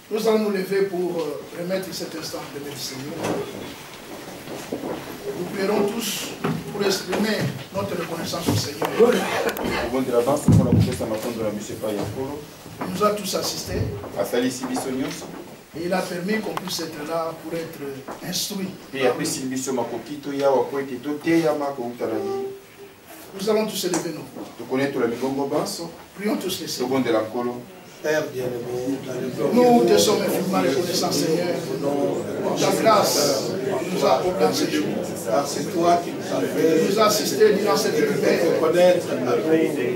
Nous allons nous lever pour remettre cet instant de notre Seigneur. Nous prierons tous pour exprimer notre reconnaissance au Seigneur. Il nous a tous assistés. Et il a permis qu'on puisse être là pour être instruits. Nous allons tous élever nos voix. Prions tous les Seigneurs. Père bien-aimé, nous te sommes infiniment reconnaissants, Seigneur, pour ta grâce qui nous a accordé dans ce jour. C'est toi qui nous as fait nous as assisté durant cette prière. connaître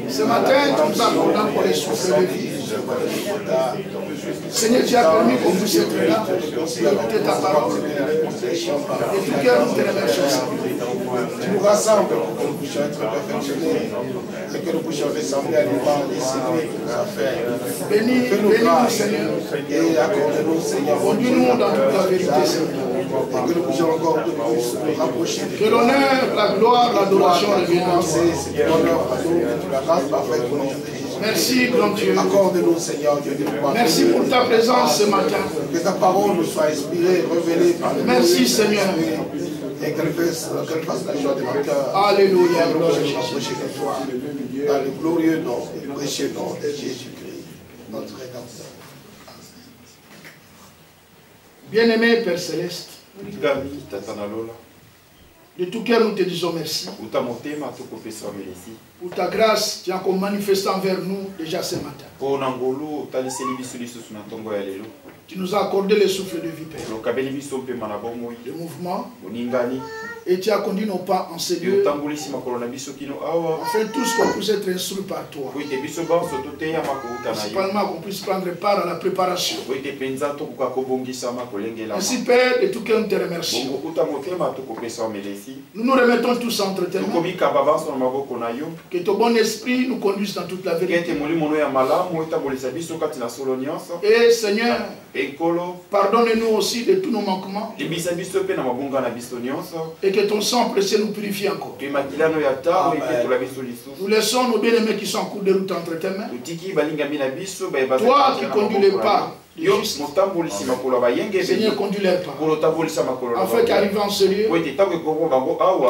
Ce matin, tu nous as accordé encore les souffles de vie. Seigneur, tu as permis qu'on puisse être là pour écouter ta parole. Et tout cœur, nous te remercions. Tu nous rassembles pour que nous puissions être perfectionnés et que nous puissions ressembler à l'image des signes que nous a fait. Bénis-nous, Seigneur. Et accorde-nous, Seigneur. Conduis-nous dans toute la vérité, Seigneur. Et que nous puissions encore de plus nous rapprocher de Que l'honneur, la gloire, l'adoration reviennent à toi. C'est l'honneur à nous que tu la grâce parfaite pour nous. Merci, grand Dieu. Accorde-nous, Seigneur, Dieu de gloire. Merci pour ta présence ce matin. Que ta parole nous soit inspirée, révélée par le Merci, Seigneur. Et qu'elle fasse la joie de notre cœur. Alléluia. Que nous puissions rapprocher de toi. Dans le glorieux nom et le précieux nom de Jésus-Christ, notre Rédempteur. Bien-aimé Père Céleste, de tout cœur nous te disons merci. Pour ta grâce, tu as encore manifesté envers nous déjà ce matin. Tu nous as accordé le souffle de vie, Père. Le mouvement. Et tu as conduit nos pas en ces lieux. Afin tous qu'on puisse être instruits par toi. Principalement qu'on puisse prendre part à la préparation. Ainsi, Père, de tout cœur nous te remercions. Nous nous remettons tous entre tes mains. Que ton bon esprit nous conduise dans toute la vérité. Et Seigneur, pardonne-nous aussi de tous nos manquements. Et que ton sang précieux nous purifie encore. Nous laissons nos bien-aimés qui sont en cours de route entre tes mains. Toi qui conduis les pas. Seigneur, conduis les pas. Afin qu'arrivant en ce lieu,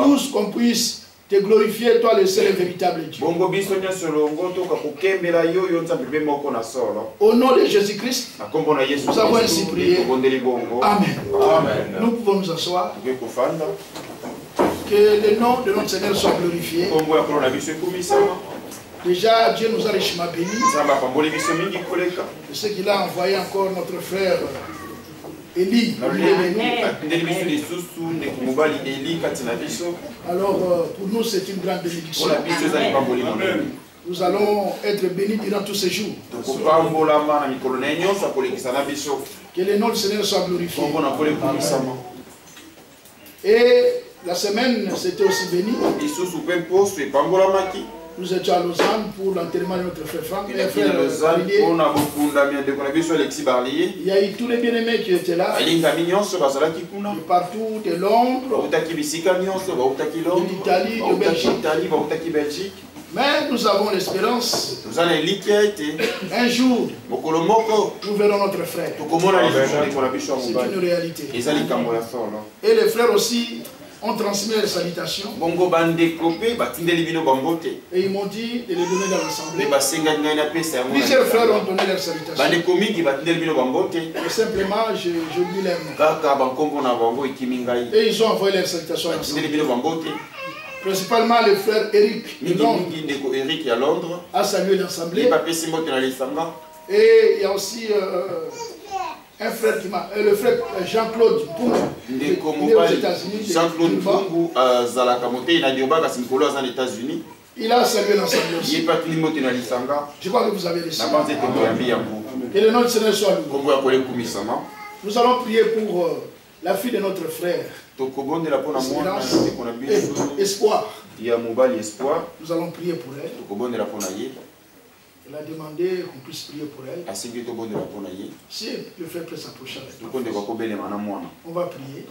tous qu'on puisse te glorifier, toi le seul et véritable Dieu. Au nom de Jésus-Christ, nous avons ainsi prié. Amen. Nous pouvons nous asseoir. Que le nom de notre Seigneur soit glorifié. Déjà, Dieu nous a richement bénis. C'est ce qu'il a envoyé encore notre frère Élie. Alors, pour nous, c'est une grande bénédiction. Nous allons être bénis durant tous ces jours. Que le nom du Seigneur soit glorifié. Et la semaine, c'était aussi béni. Nous étions à Lausanne pour l'enterrement de notre frère Franck. Il y a eu tous les bien-aimés qui étaient là. De partout, de Londres, d'Italie, de Belgique. Mais nous avons l'espérance. Un jour, nous verrons notre frère. C'est une réalité. Et les frères aussi ont transmis les salutations. Et ils m'ont dit de les donner dans l'assemblée. Plusieurs frères ont donné leurs salutations. Et simplement, j'oublie leur nom. Et ils ont envoyé leurs salutations à l'assemblée. Principalement le frère Eric de Londres a salué l'assemblée. Et il y a aussi un frère qui m'a... le frère Jean-Claude Mpungu, né aux États-Unis. Jean-Claude Mpungu, il a salué l'ensemble aussi. Je crois que vous avez reçu. Que le nom du Seigneur soit loué. Nous allons prier pour la fille de notre frère. Espoir. Nous allons prier pour elle. Elle a demandé qu'on puisse prier pour elle. Si le frère peut s'approcher avec nous, on va prier.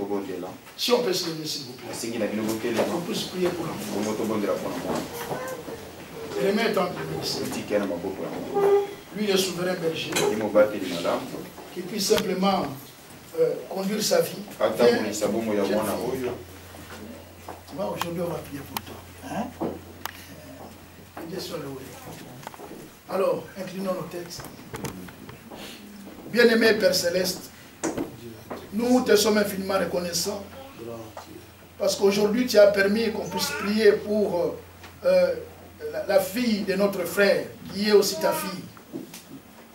Si on peut se lever, s'il vous plaît. On puisse prier pour l'enfant. Les mains étant prises. lui le souverain berger, qui puisse simplement conduire sa vie. Aujourd'hui, on va prier pour toi. Hein? Alors, inclinons nos têtes. Bien-aimé Père Céleste, nous te sommes infiniment reconnaissants parce qu'aujourd'hui tu as permis qu'on puisse prier pour la fille de notre frère qui est aussi ta fille.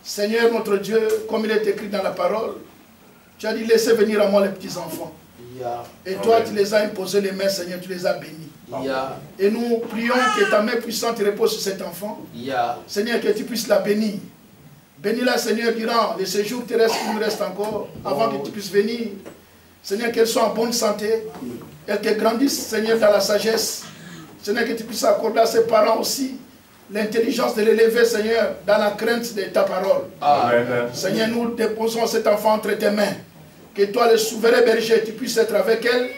Seigneur notre Dieu, comme il est écrit dans la parole, tu as dit laissez venir à moi les petits enfants. Et toi tu les as imposés les mains, Seigneur, tu les as bénis. Et nous prions que ta main puissante repose sur cet enfant. Seigneur, que tu puisses la bénir. Bénis-la, Seigneur, durant les séjours terrestres qui nous restent encore, avant que tu puisses venir. Seigneur, qu'elle soit en bonne santé, et qu'elle grandisse, Seigneur, dans la sagesse. Seigneur, que tu puisses accorder à ses parents aussi l'intelligence de l'élever, Seigneur, dans la crainte de ta parole. Amen. Seigneur, nous déposons cet enfant entre tes mains. Que toi, le souverain berger, tu puisses être avec elle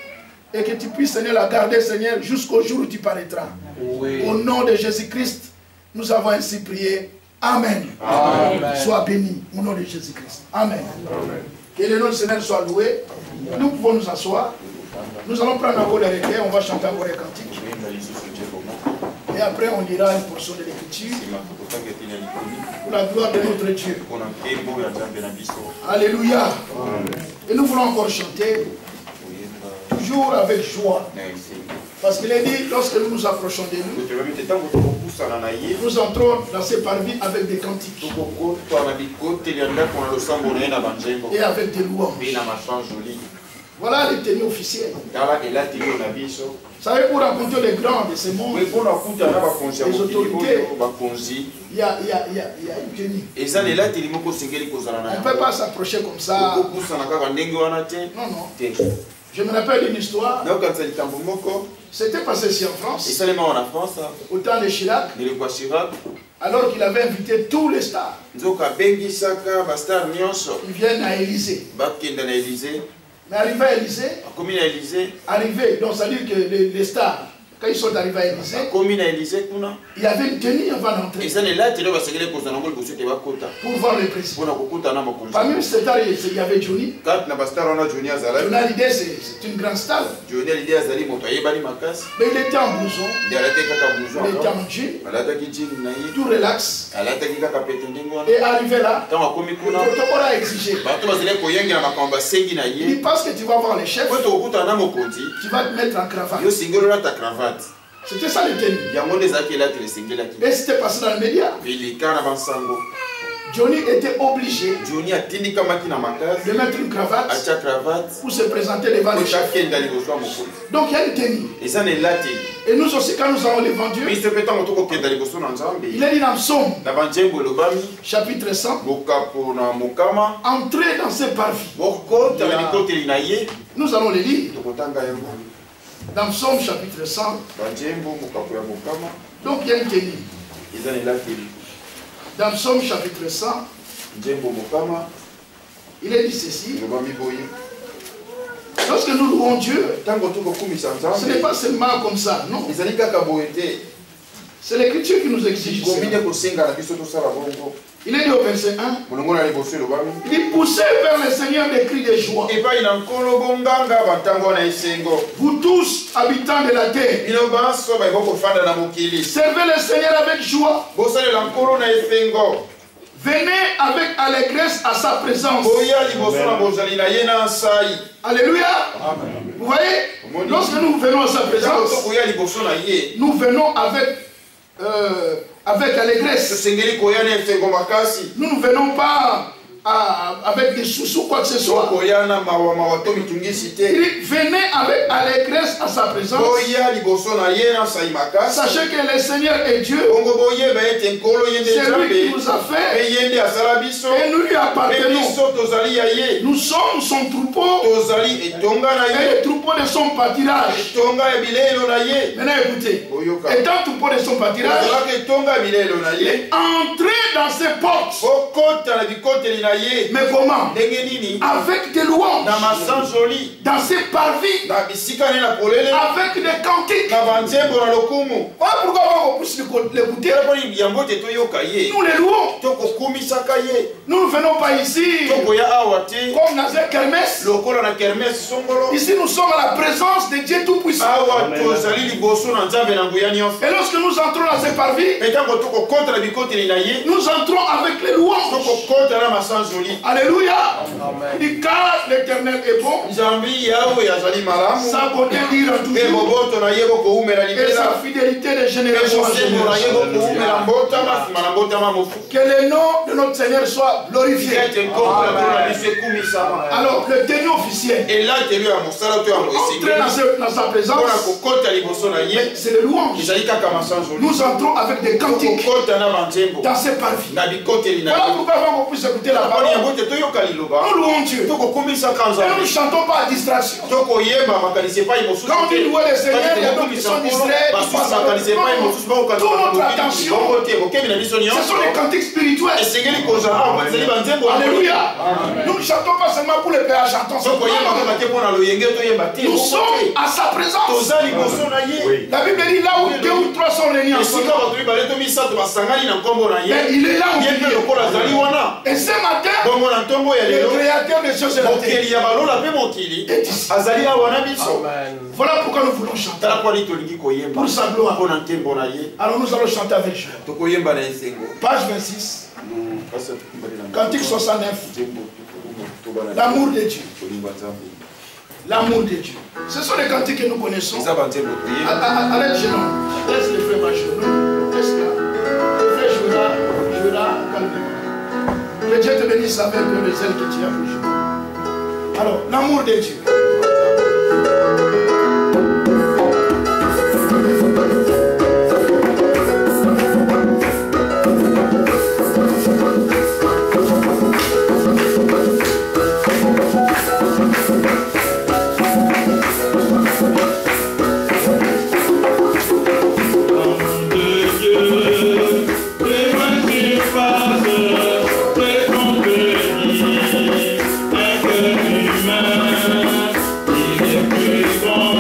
et que tu puisses, Seigneur, la garder, Seigneur, jusqu'au jour où tu paraîtras. Oui. Au nom de Jésus-Christ, nous avons ainsi prié. Amen. Amen. Sois béni au nom de Jésus-Christ. Amen. Amen. Que le nom du Seigneur soit loué. Nous pouvons nous asseoir. Nous allons prendre encore les requêtes. On va chanter encore les cantiques. Et après, on lira une portion de l'Écriture. Pour la gloire de notre Dieu. Alléluia. Amen. Et nous voulons encore chanter. Toujours avec joie. Parce qu'il est dit, lorsque nous nous approchons de nous, nous entrons dans ces parvis avec des cantiques. Et avec des louanges. Voilà les tenues officielles. Vous savez, pour rencontrer les grands de ce monde, les autorités, il y a une tenue. On ne peut pas s'approcher comme ça. Non, non. Je me rappelle une histoire. C'était passé ici en France. Au temps de Chirac. Alors qu'il avait invité tous les stars. Ils viennent à Élysée. Mais arrivé à Élysée, donc ça veut dire que les stars, quand ils sont arrivés à Élysée, il y avait une tenue avant d'entrer. Pour voir le président. Parmi les stars, il y avait Johnny. Johnny Hallyday, c'est une grande star. Mais il était en blouson. Il était en jean. Tout relax. Et arrivé là, le protocole a exigé. Il dit parce que tu vas voir les chefs, tu vas te mettre en cravate. C'était ça le tenue. Et c'était passé dans les médias. Johnny était obligé de mettre une cravate pour se présenter devant les chefs. Donc il y a une tenue. Et nous aussi, quand nous avons l'évangile, il est dit dans Psaume, chapitre 100, entrez dans ces parvis. Nous allons les lire. Dans Psaume chapitre 100, donc il y a une tenue. Dans Psaume chapitre 100, il est dit ceci. Lorsque nous louons Dieu, ce n'est pas seulement comme ça, non. C'est l'Écriture qui nous exige. Il est dit au verset 1, il dit poussez vers le Seigneur des cris de joie. Vous tous, habitants de la terre, servez le Seigneur avec joie. Venez avec allégresse à sa présence. Alléluia. Amen. Vous voyez, lorsque nous venons à sa présence, nous venons avec allégresse. Nous ne venons pas avec des sous quoi que ce soit. Il dit, venez avec allégresse à sa présence. Sachez que le Seigneur est Dieu. C'est lui qui nous a fait. Et nous lui appartenons. Nous sommes son troupeau. Et le troupeau de son pâturage. Maintenant écoutez. Étant troupeau de son pâturage, il est entré dans ses portes Mais comment? Avec des louanges. Dans ses parvis. Avec des cantiques. Voilà pourquoi on puisse l'écouter. Nous les louons. Nous ne venons pas ici comme dans un kermesse. Ici nous sommes à la présence de Dieu Tout-Puissant. Et lorsque nous entrons dans ces parvis, nous entrons avec les louanges. Alléluia. Car l'Éternel est bon. Sa bonté dure toujours. Et sa fidélité de génération en génération. Que le nom de notre Seigneur soit glorifié. Alors le tenue officiel. Entrer dans sa présence. C'est le louange. Nous entrons avec des cantiques dans ces parvis. Voilà pourquoi avant qu'on puisse écouter la parole, nous louons Dieu. Et nous ne chantons pas à distraction. Quand on dit louer le Seigneur, il y a d'autres qui sont distraits. Toute notre attention, ce sont les cantiques spirituels. Alléluia. Nous ne chantons pas seulement pour les péages, chantons seulement. Nous sommes à sa présence. La Bible dit là où 2 ou 3 sont réunis ensemble. Mais il est là où il est. Et ce matin, le créateur des choses et la terre est ici. Voilà pourquoi nous voulons chanter. Pour sa gloire. Alors nous allons chanter avec Dieu. Page 26. Cantique 69. L'amour de Dieu. L'amour de Dieu. Ce sont les cantiques que nous connaissons. Allez, Génon. Laisse les frères marcher. Laisse là. Le frère jouera calmement. Que Dieu te bénisse avec le zèle que tu as pour jouer. Alors, l'amour de Dieu. Bon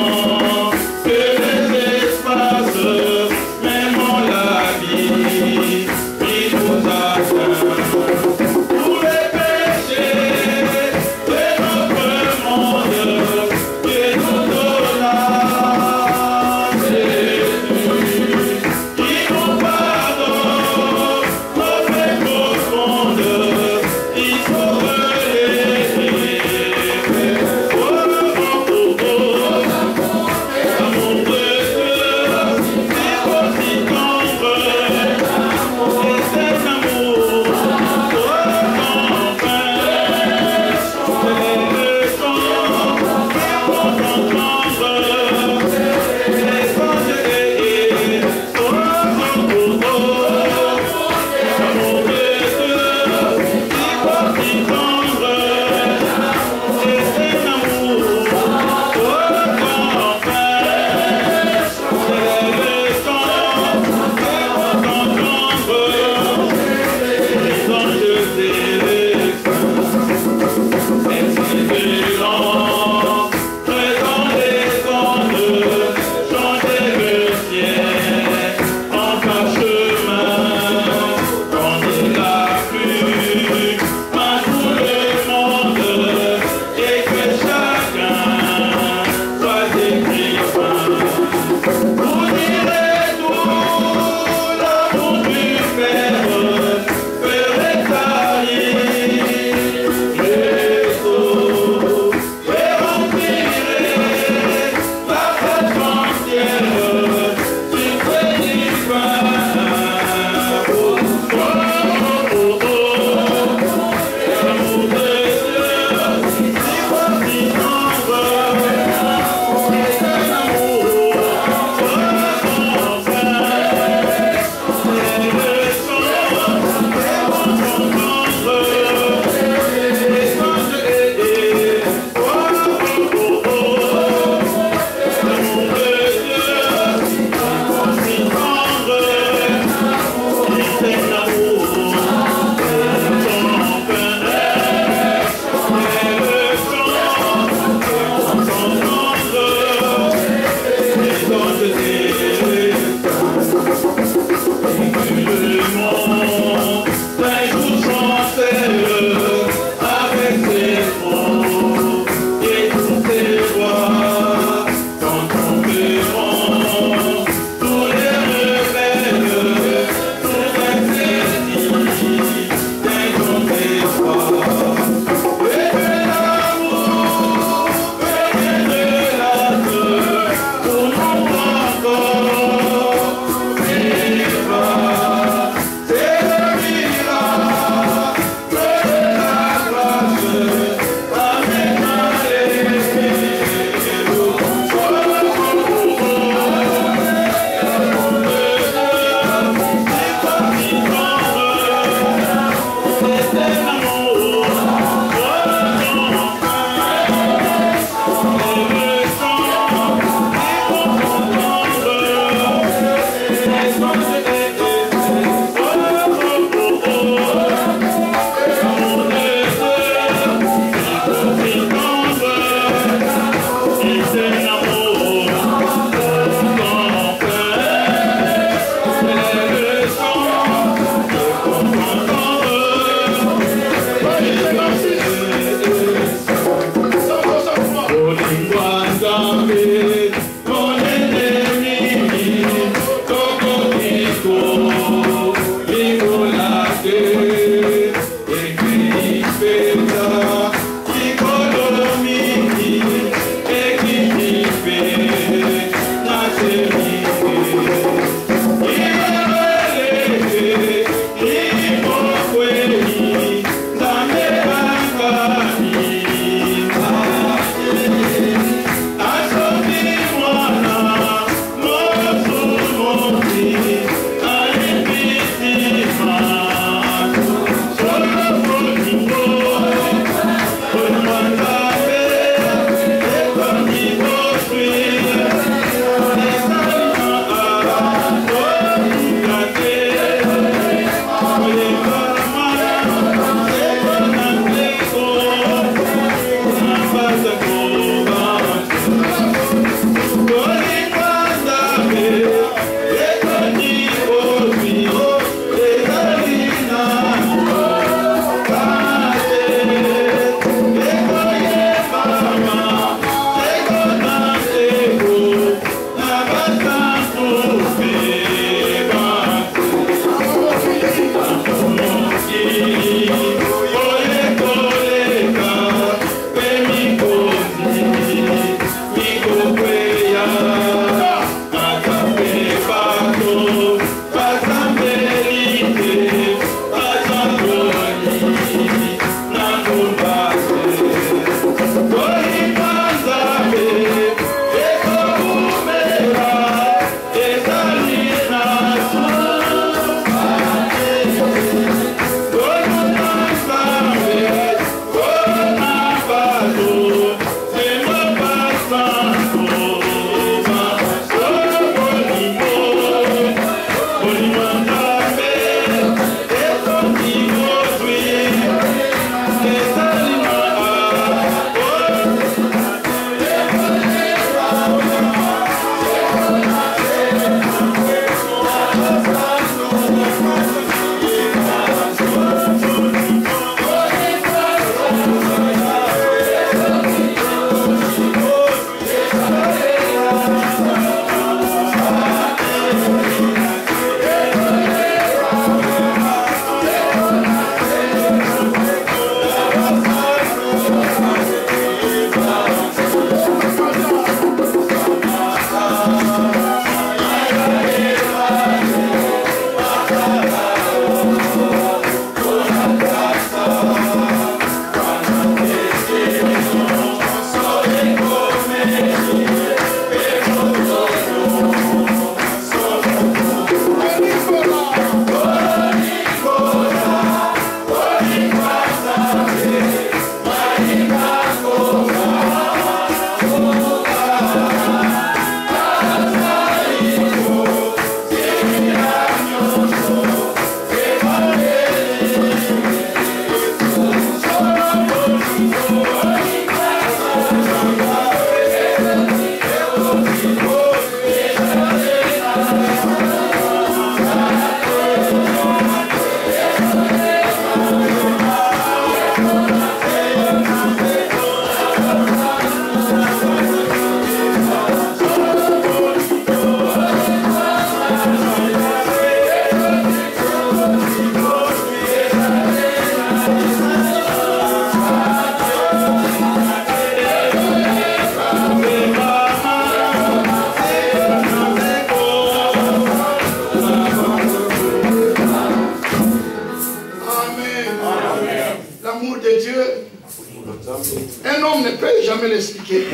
un homme ne peut jamais l'expliquer.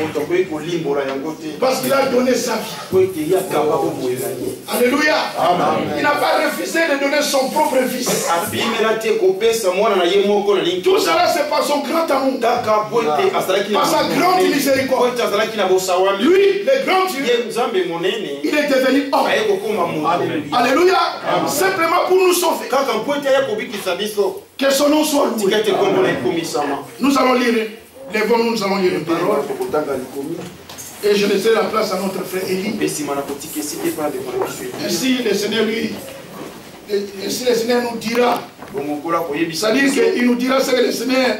Parce qu'il a donné sa vie. Alléluia. Amen. Il n'a pas refusé de donner son propre fils. Tout cela c'est par son grand amour. Par sa grande miséricorde. Lui, le grand Dieu, il est devenu homme. Alléluia. Simplement pour nous sauver. Que son nom soit loué. Nous allons lire, lèvons-nous, nous allons lire une parole. Et je laisserai la place à notre frère Élie. Ainsi le Seigneur nous dira. C'est-à-dire qu'il nous dira ce que le Seigneur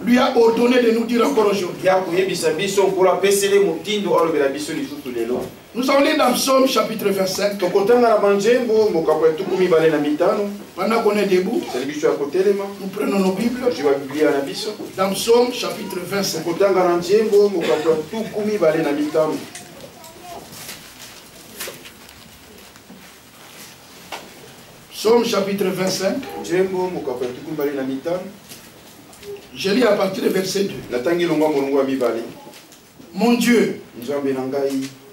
lui a ordonné de nous dire encore aujourd'hui. Nous allons lire dans Psaume chapitre 25. Pendant qu'on est debout, nous prenons nos Bibles. Dans Psaume chapitre 25. Psaume chapitre 25. Je lis à partir du verset 2. Mon Dieu,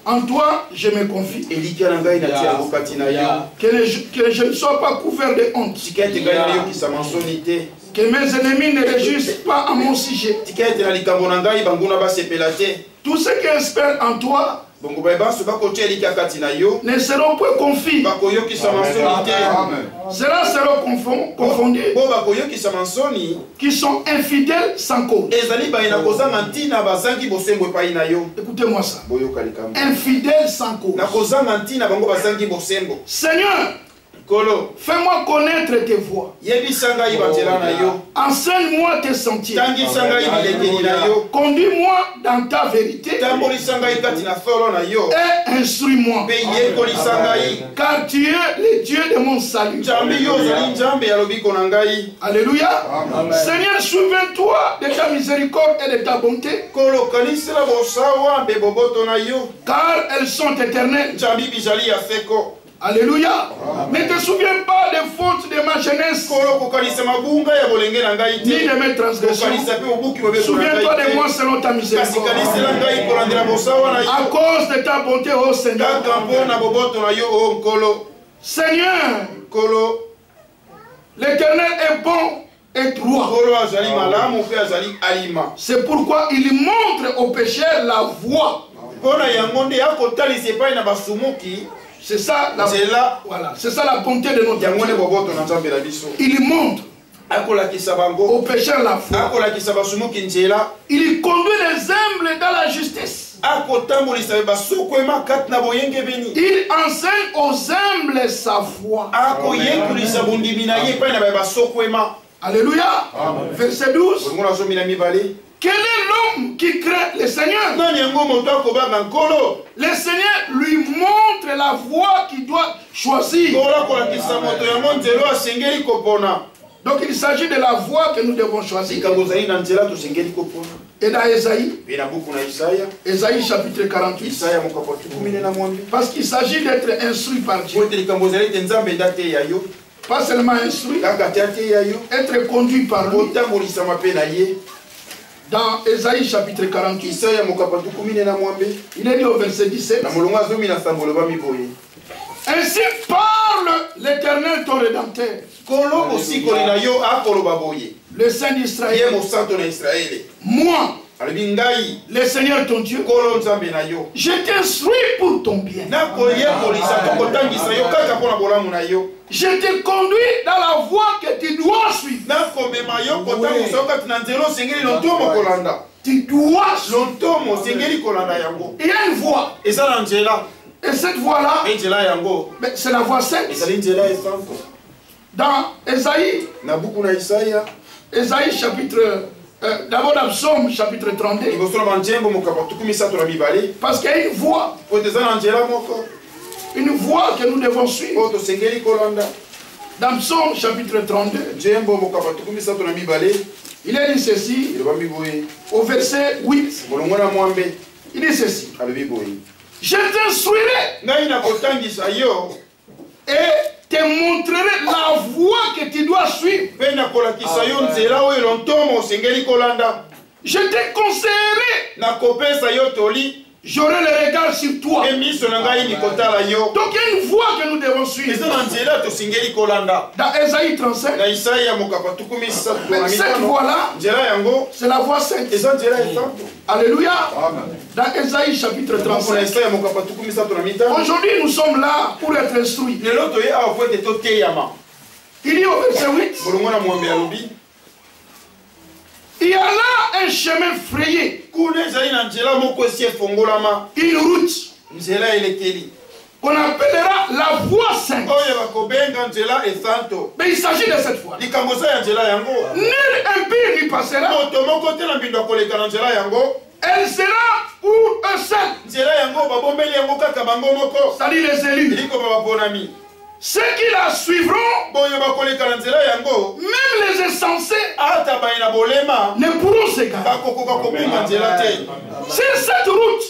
en toi je me confie. Que je ne sois pas couvert de honte. Que mes ennemis ne réjouissent pas à mon sujet. Tous ceux qui espèrent en toi ne seront point confis. Cela sera confondus qui sont infidèles sans cause. Écoutez-moi ça. Infidèles sans cause. Seigneur, fais-moi connaître tes voies. Enseigne-moi tes sentiers. Conduis-moi dans ta vérité. Et instruis-moi. Car tu es le Dieu de mon salut. Alléluia. Seigneur, souviens-toi de ta miséricorde et de ta bonté. Car elles sont éternelles. Alléluia. Ne te souviens pas des fautes de ma jeunesse, ni de mes transgressions. Souviens-toi de moi selon ta miséricorde. À cause de ta bonté, ô Seigneur. Seigneur, l'Éternel est bon et droit. C'est pourquoi il montre aux pécheurs la voie. C'est ça, voilà, c'est ça la bonté de notre Dieu. Il montre aux pécheurs la foi. Il conduit les humbles dans la justice. Il enseigne aux humbles sa foi. Alléluia. Verset 12. Quel est l'homme qui craint le Seigneur? Le Seigneur lui montre la voie qu'il doit choisir. Donc il s'agit de la voie que nous devons choisir. Et dans Esaïe, Esaïe chapitre 48, parce qu'il s'agit d'être instruit par Dieu. Pas seulement instruit, être conduit par lui. Dans Esaïe chapitre 48, il est dit au verset 17. Ainsi parle l'Éternel ton Rédempteur, le Saint d'Israël. Moi, le Seigneur ton Dieu, je t'instruis pour ton bien. Je te conduis dans la voie que tu dois suivre. Tu dois suivre. Il y a une voie. Et cette voie-là, c'est la voie sainte. Dans Esaïe, Esaïe chapitre... D'abord dans Psaume chapitre 32. Parce qu'il y a une voie. Une voie que nous devons suivre. Dans Psaume chapitre 32. Il est dit ceci. Au verset 8. Il dit ceci. Je t'instruirai. Et te montrerai la voie que tu dois suivre. Je te conseillerai. J'aurai le regard sur toi. Donc il y a une voie que nous devons suivre. Dans Ésaïe 35, cette voie-là, c'est la voie sainte. Alléluia. Dans Ésaïe chapitre 35. Aujourd'hui nous sommes là pour être instruits. Il dit au verset 8. Il y a là un chemin frayé. Une route qu'on appellera la voie sainte. Mais il s'agit de cette voie. Nul impie n'y passera. Elle sera pour eux seuls. C'est-à-dire les élus. Ceux qui la suivront, même les insensés, ne pourront s'égarer. C'est cette route,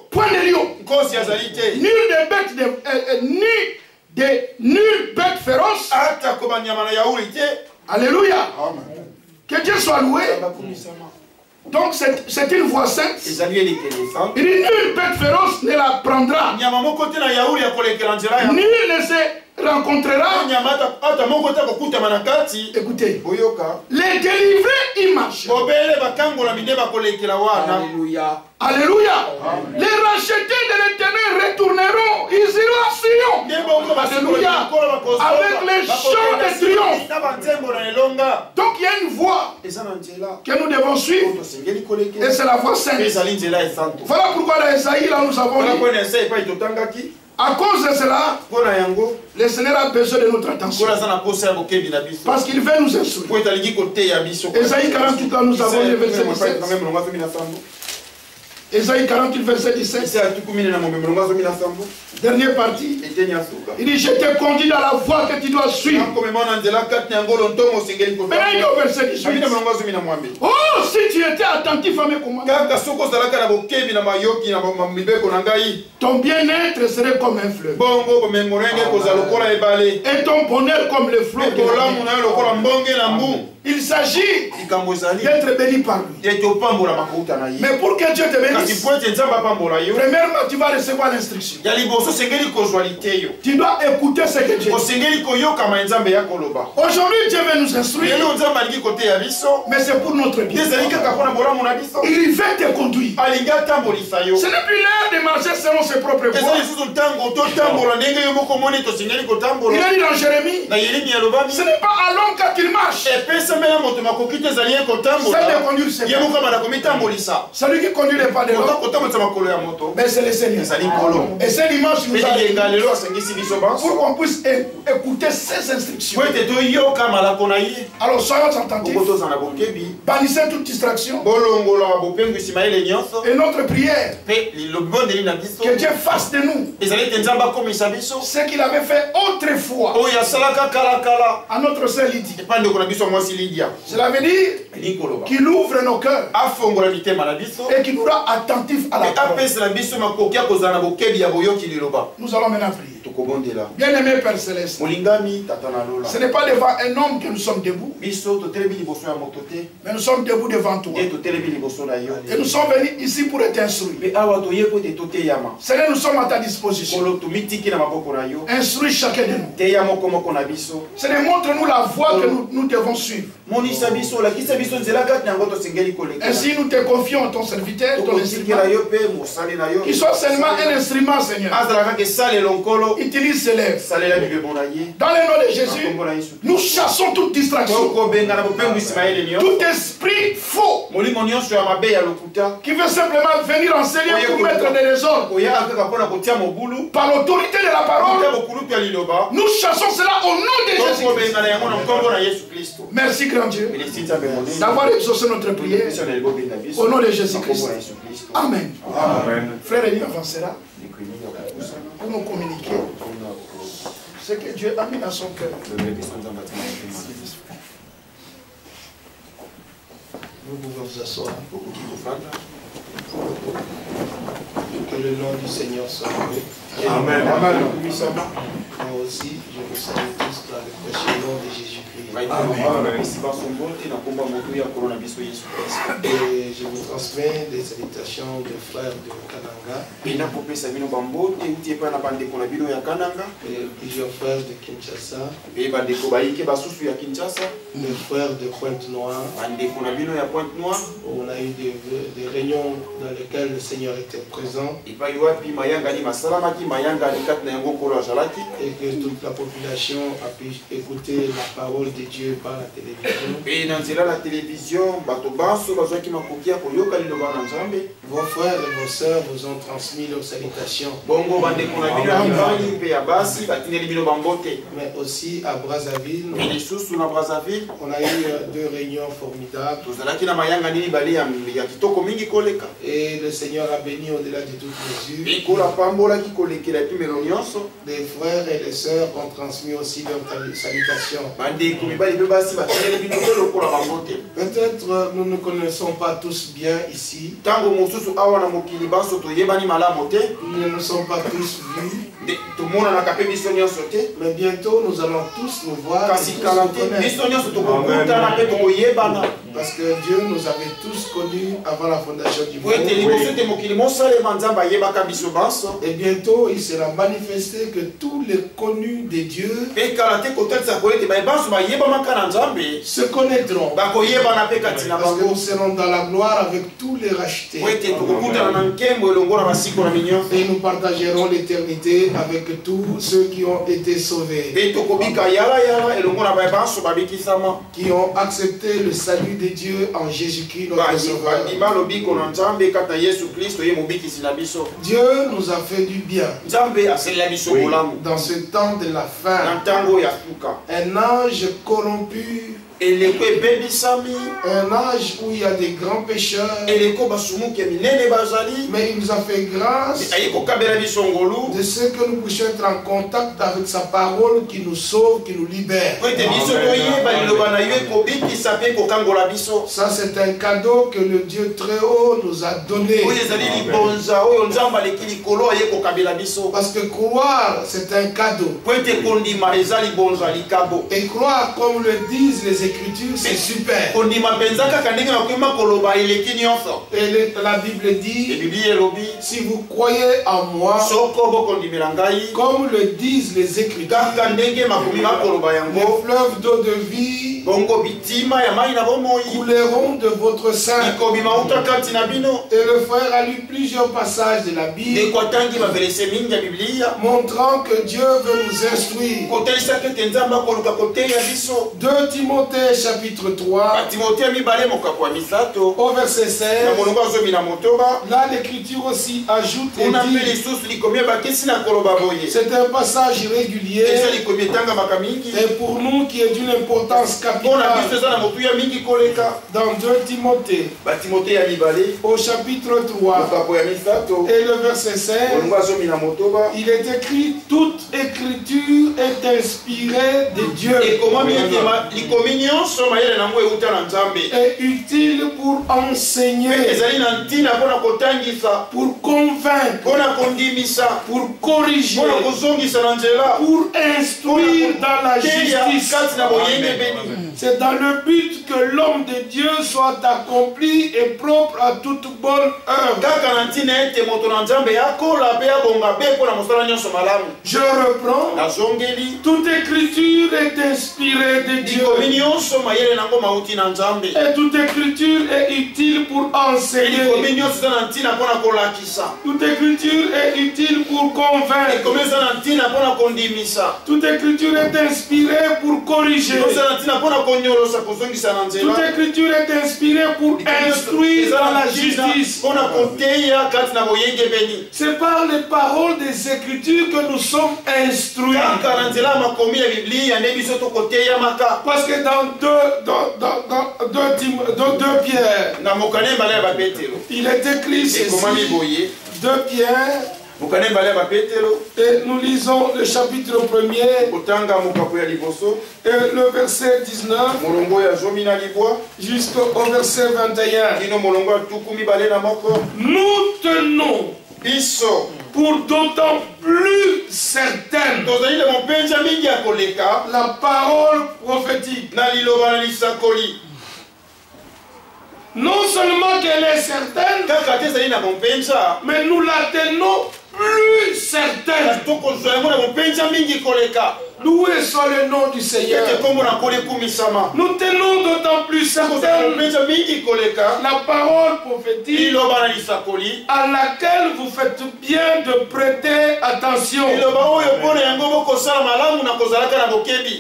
point de lion, nulle bête féroce. Alléluia. Que Dieu soit loué. Donc c'est une voie sainte. Il dit nulle bête féroce ne la prendra. Nul ne se rencontrera. Écoutez, les délivrés ils marchent. Alléluia. Alléluia. Les rachetés de l'Éternel retourneront. Ils iront à Sion. Alléluia. Avec les chants de triomphe. Donc il y a une voie que nous devons suivre. Et c'est la voie sainte. Voilà pourquoi dans Esaïe là nous avons dit. À cause de cela, le Seigneur a besoin de notre attention. Parce qu'il veut nous instruire. Esaïe 48, là nous avons le verset 17. Esaïe 48, verset 17. Dernière partie. Il dit, je te conduis dans la voie que tu dois suivre. Maintenant il est au verset 18. Oh, si tu étais attentif à mes commandements, ton bien-être serait comme un fleuve. Et ton bonheur comme le flot. Il s'agit d'être béni par lui. Mais pour que Dieu te bénisse, premièrement, tu vas recevoir l'instruction. Tu dois écouter ce que Dieu dit. Aujourd'hui, Dieu veut nous instruire. Mais c'est pour notre bien. Il veut te conduire. Ce n'est plus l'heure de marcher selon ses propres voies. Il a dit dans Jérémie, ce n'est pas à l'homme quand il marche. C'est de conduire ses pas. Celui qui conduit les pas de l'homme, mais c'est le Seigneur. Et c'est dimanche nous a pour qu'on puisse écouter ses instructions. Alors soyons attentifs. Bannissez toute distraction. Et notre prière, que Dieu fasse de nous ce qu'il avait fait autrefois à notre sœur Lydie. Cela veut dire qu'il ouvre nos cœurs et qu'il nous rend attentifs à la parole. Nous allons maintenant prier. Bien-aimé Père Céleste, ce n'est pas devant un homme que nous sommes debout, mais nous sommes debout devant toi. Et nous sommes venus ici pour être instruits. Seigneur, nous sommes à ta disposition. Instruis chacun de nous. Seigneur, montre-nous la voie que nous devons suivre. Ainsi nous te confions ton serviteur, ton instrument. Qu'il soit seulement un instrument, Seigneur. Utilise ses lèvres. Dans le nom de Jésus, nous chassons toute distraction. Tout esprit faux qui veut simplement venir enseigner pour mettre des désordres. Par l'autorité de la parole, nous chassons cela au nom de Jésus. Merci grand Dieu d'avoir exaucé notre prière au nom de Jésus-Christ. Amen. Frère Elie avancera pour nous communiquer ce que Dieu a mis dans son cœur. Nous pouvons vous asseoir. Que le nom du Seigneur soit loué. Amen. Amen. aussi, je vous salue tous dans le précieux nom de Jésus-Christ. Et je vous transmets des salutations des frères de Kananga. Et plusieurs frères de Kinshasa. Les frères de Pointe-Noire. On a eu des réunions dans lesquelles le Seigneur était présent. Et que toute la population a pu écouter la parole de Dieu par la télévision. Vos frères et vos sœurs vous ont transmis leurs salutations. Mais aussi à Brazzaville, on a eu 2 réunions formidables. Et le Seigneur a béni au-delà de toutes mesures. Les frères et les sœurs ont transmis aussi leurs salutations. Peut-être nous ne connaissons pas tous bien ici. Nous ne nous sommes pas tous vus. Mais bientôt nous allons tous nous voir. Parce que Dieu nous avait tous connus avant la fondation du monde. Et bientôt il sera manifesté que tous les connus de Dieu se connaîtront. Parce que nous serons dans la gloire avec tous les rachetés. Et nous partagerons l'éternité avec tous ceux qui ont été sauvés. Qui ont accepté le salut de Dieu en Jésus-Christ notre Sauveur. Dieu nous a fait du bien. Dans ce temps de la fin, un ange corrompu, un âge où il y a des grands pécheurs, mais il nous a fait grâce de ce que nous puissions être en contact avec sa parole qui nous sauve, qui nous libère. Ça c'est un cadeau que le Dieu très haut nous a donné. Parce que croire c'est un cadeau. Et croire comme le disent les Écritures, c'est super. Et la Bible dit, si vous croyez en moi, comme le disent les Écritures, les fleuves d'eau de vie couleront de votre sein. Et le frère a lu plusieurs passages de la Bible montrant que Dieu veut nous instruire. 2 Timothée chapitre 3 au verset 16. Là l'écriture aussi ajoute et dit, c'est un passage régulier et pour nous qui est d'une importance capitale. Dans 2 Timothée au chapitre 3 et le verset 16, il est écrit, toute écriture est inspirée de Dieu est utile pour enseigner, pour convaincre, pour corriger, pour instruire dans la justice. C'est dans le but que l'homme de Dieu soit accompli et propre à toute bonne œuvre. Je reprends. Toute écriture est inspirée de Dieu. Et toute écriture est utile pour enseigner. Toute écriture est utile pour convaincre. Toute écriture est inspirée pour corriger. Toute écriture est inspirée pour instruire dans la justice. C'est par les paroles des écritures que nous sommes instruits. Parce que dans 2 Pierre, il est écrit ceci. 2 Pierre. Et nous lisons le chapitre 1er et le verset 19 jusqu'au verset 21. Nous tenons pour d'autant plus certaine. La parole prophétique. Non seulement qu'elle est certaine, mais nous la tenons plus certaine. Loué soit le nom du Seigneur. Nous tenons d'autant plus certaine la parole prophétique à laquelle vous faites bien de prêter attention.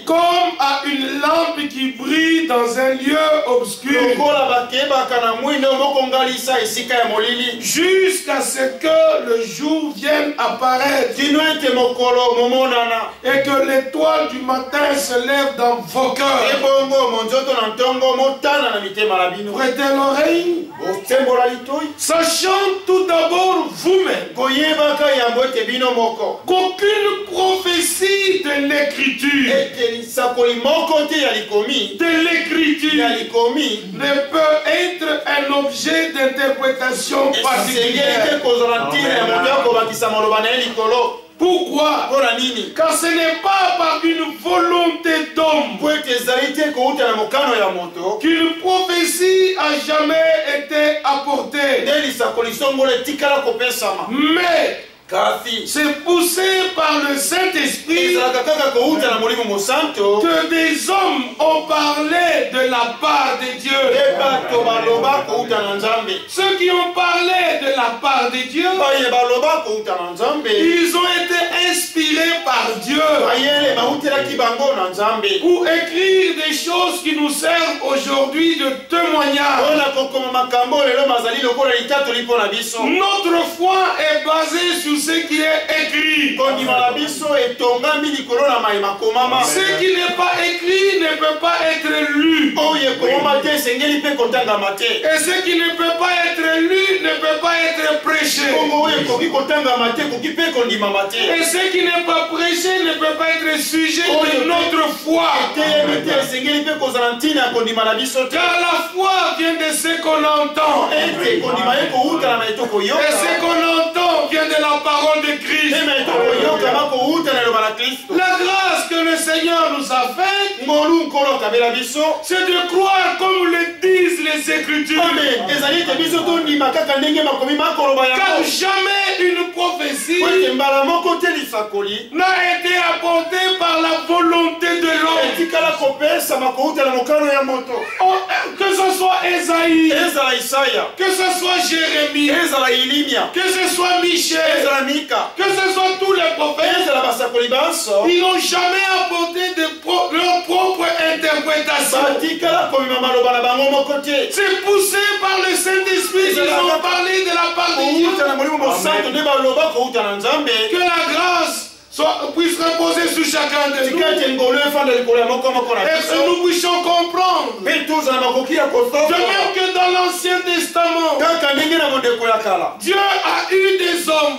Comme à une lampe qui brille dans un lieu obscur. Jusqu'à ce que le jour vienne apparaître. Et que l'étoile du matin se lève dans vos cœurs. Prêtez l'oreille. Sachant tout d'abord vous-même qu'aucune prophétie de l'écriture ne peut être un objet d'interprétation particulière. Pourquoi? Car ce n'est pas par une volonté d'homme qu'une prophétie a jamais été apportée. Mais c'est poussé par le Saint-Esprit que des hommes ont parlé de la part de Dieu. Ceux qui ont parlé de la part de Dieu, ils ont été inspirés par Dieu pour écrire des choses qui nous servent aujourd'hui de témoignage. Notre foi est basée sur ce qui est écrit. Ce qui n'est pas écrit ne peut pas être lu. Et ce qui ne peut pas être lu ne peut pas être prêché. Et ce qui n'est pas prêché ne peut pas être sujet de notre foi. Car la foi vient de ce qu'on entend. Et ce qu'on entend vient de la parole de Christ. La grâce que le Seigneur nous a faite, c'est de croire comme le disent les Écritures. Car jamais une prophétie n'a été apportée par la volonté de l'homme. Que ce soit Esaïe, que ce soit Jérémie, que ce soit Michel, que ce soit tous les prophètes, ils n'ont jamais apporté leur propre interprétation. C'est poussé par le Saint-Esprit qu'ils ont parlé de la part de Dieu. Que la grâce puisse reposer sur chacun de nous. Et que nous puissions comprendre. De même que dans l'Ancien Testament, Dieu a eu des hommes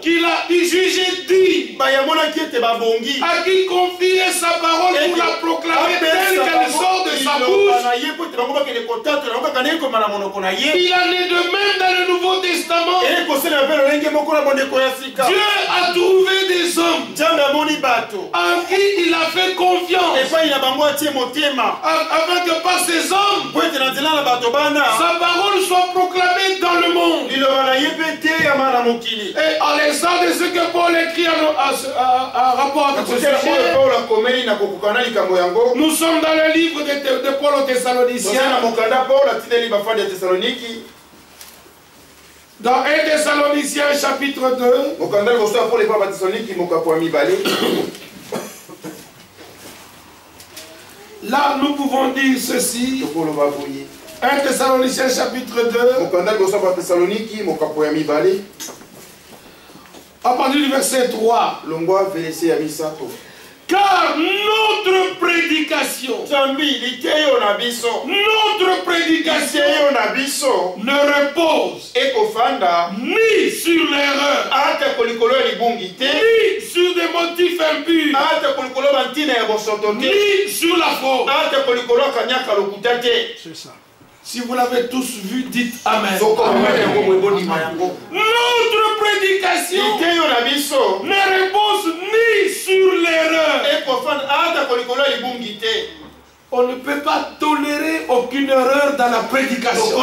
qu'il a jugé dignes, à qui confier sa parole pour la proclamer telle qu'elle sort de sa bouche. Il en est de même dans le Nouveau Testament. Dieu a trouvé des hommes en qui il a fait confiance, afin que par ces hommes sa parole soit proclamée dans le monde. Et à l'instar de ce que Paul écrit en rapport avec ce sujet, nous sommes dans le livre de Paul aux Thessaloniciens. Dans 1 Thessaloniciens chapitre 2, là nous pouvons dire ceci. 1 Thessaloniciens chapitre 2, à partir du verset 3. Car notre prédication ne repose ni sur l'erreur, ni sur des motifs impurs, ni sur la faute. C'est ça. Si vous l'avez tous vu, dites Amen. Notre prédication ne repose ni sur l'erreur. On ne peut pas tolérer aucune erreur dans la prédication.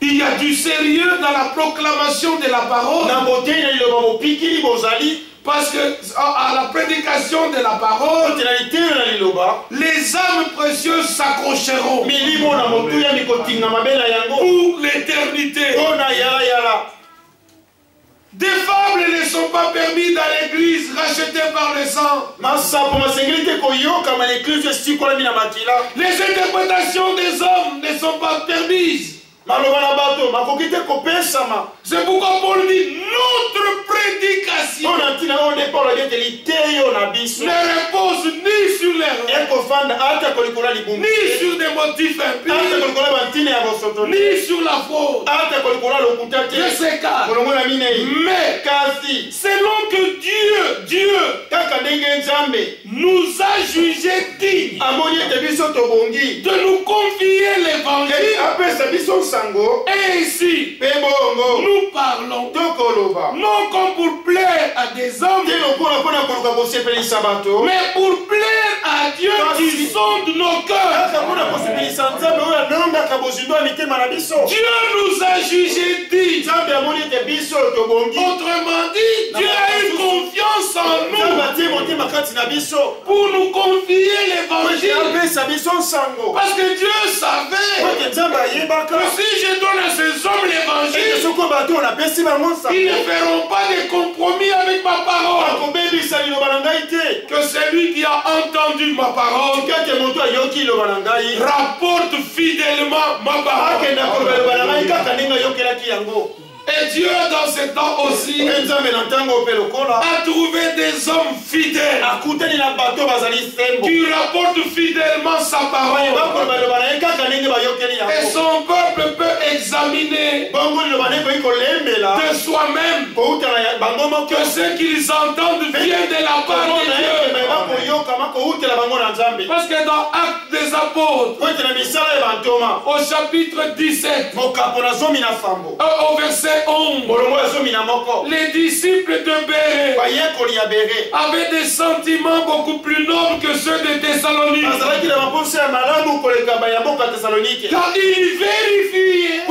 Il y a du sérieux dans la proclamation de la parole. Parce que à la prédication de la parole, les âmes précieuses s'accrocheront pour l'éternité. Des fables ne sont pas permis dans l'église rachetées par le sang. Les interprétations des hommes ne sont pas permises. C'est pourquoi Paul dit notre prédication ne repose ni sur l'erreur, ni sur des motifs impies, ni sur la faute. Je s'écarte. Mais selon que Dieu nous a jugés dignes de nous confier l'évangile. Ainsi, nous parlons non comme pour plaire à des hommes, mais pour plaire à Dieu qui sonde nos cœurs. Dieu nous a jugés dignes. Autrement dit, Dieu a eu confiance en nous pour nous confier l'évangile. Parce que Dieu savait que si je donne à ces hommes l'évangile, ils ne feront pas de compromis avec ma parole. Que celui qui a entendu ma parole rapporte fidèlement ma parole. Et Dieu, dans ce temps aussi, a trouvé des hommes fidèles qui rapportent fidèlement sa parole. Et son peuple peut examiner de soi-même que ce qu'ils entendent vient de la part de Dieu. Parce que dans Actes des Apôtres, au chapitre 17, au verset 11, les disciples de Bérée avaient des sentiments beaucoup plus nobles que ceux de Thessalonique. Car ils vérifiaient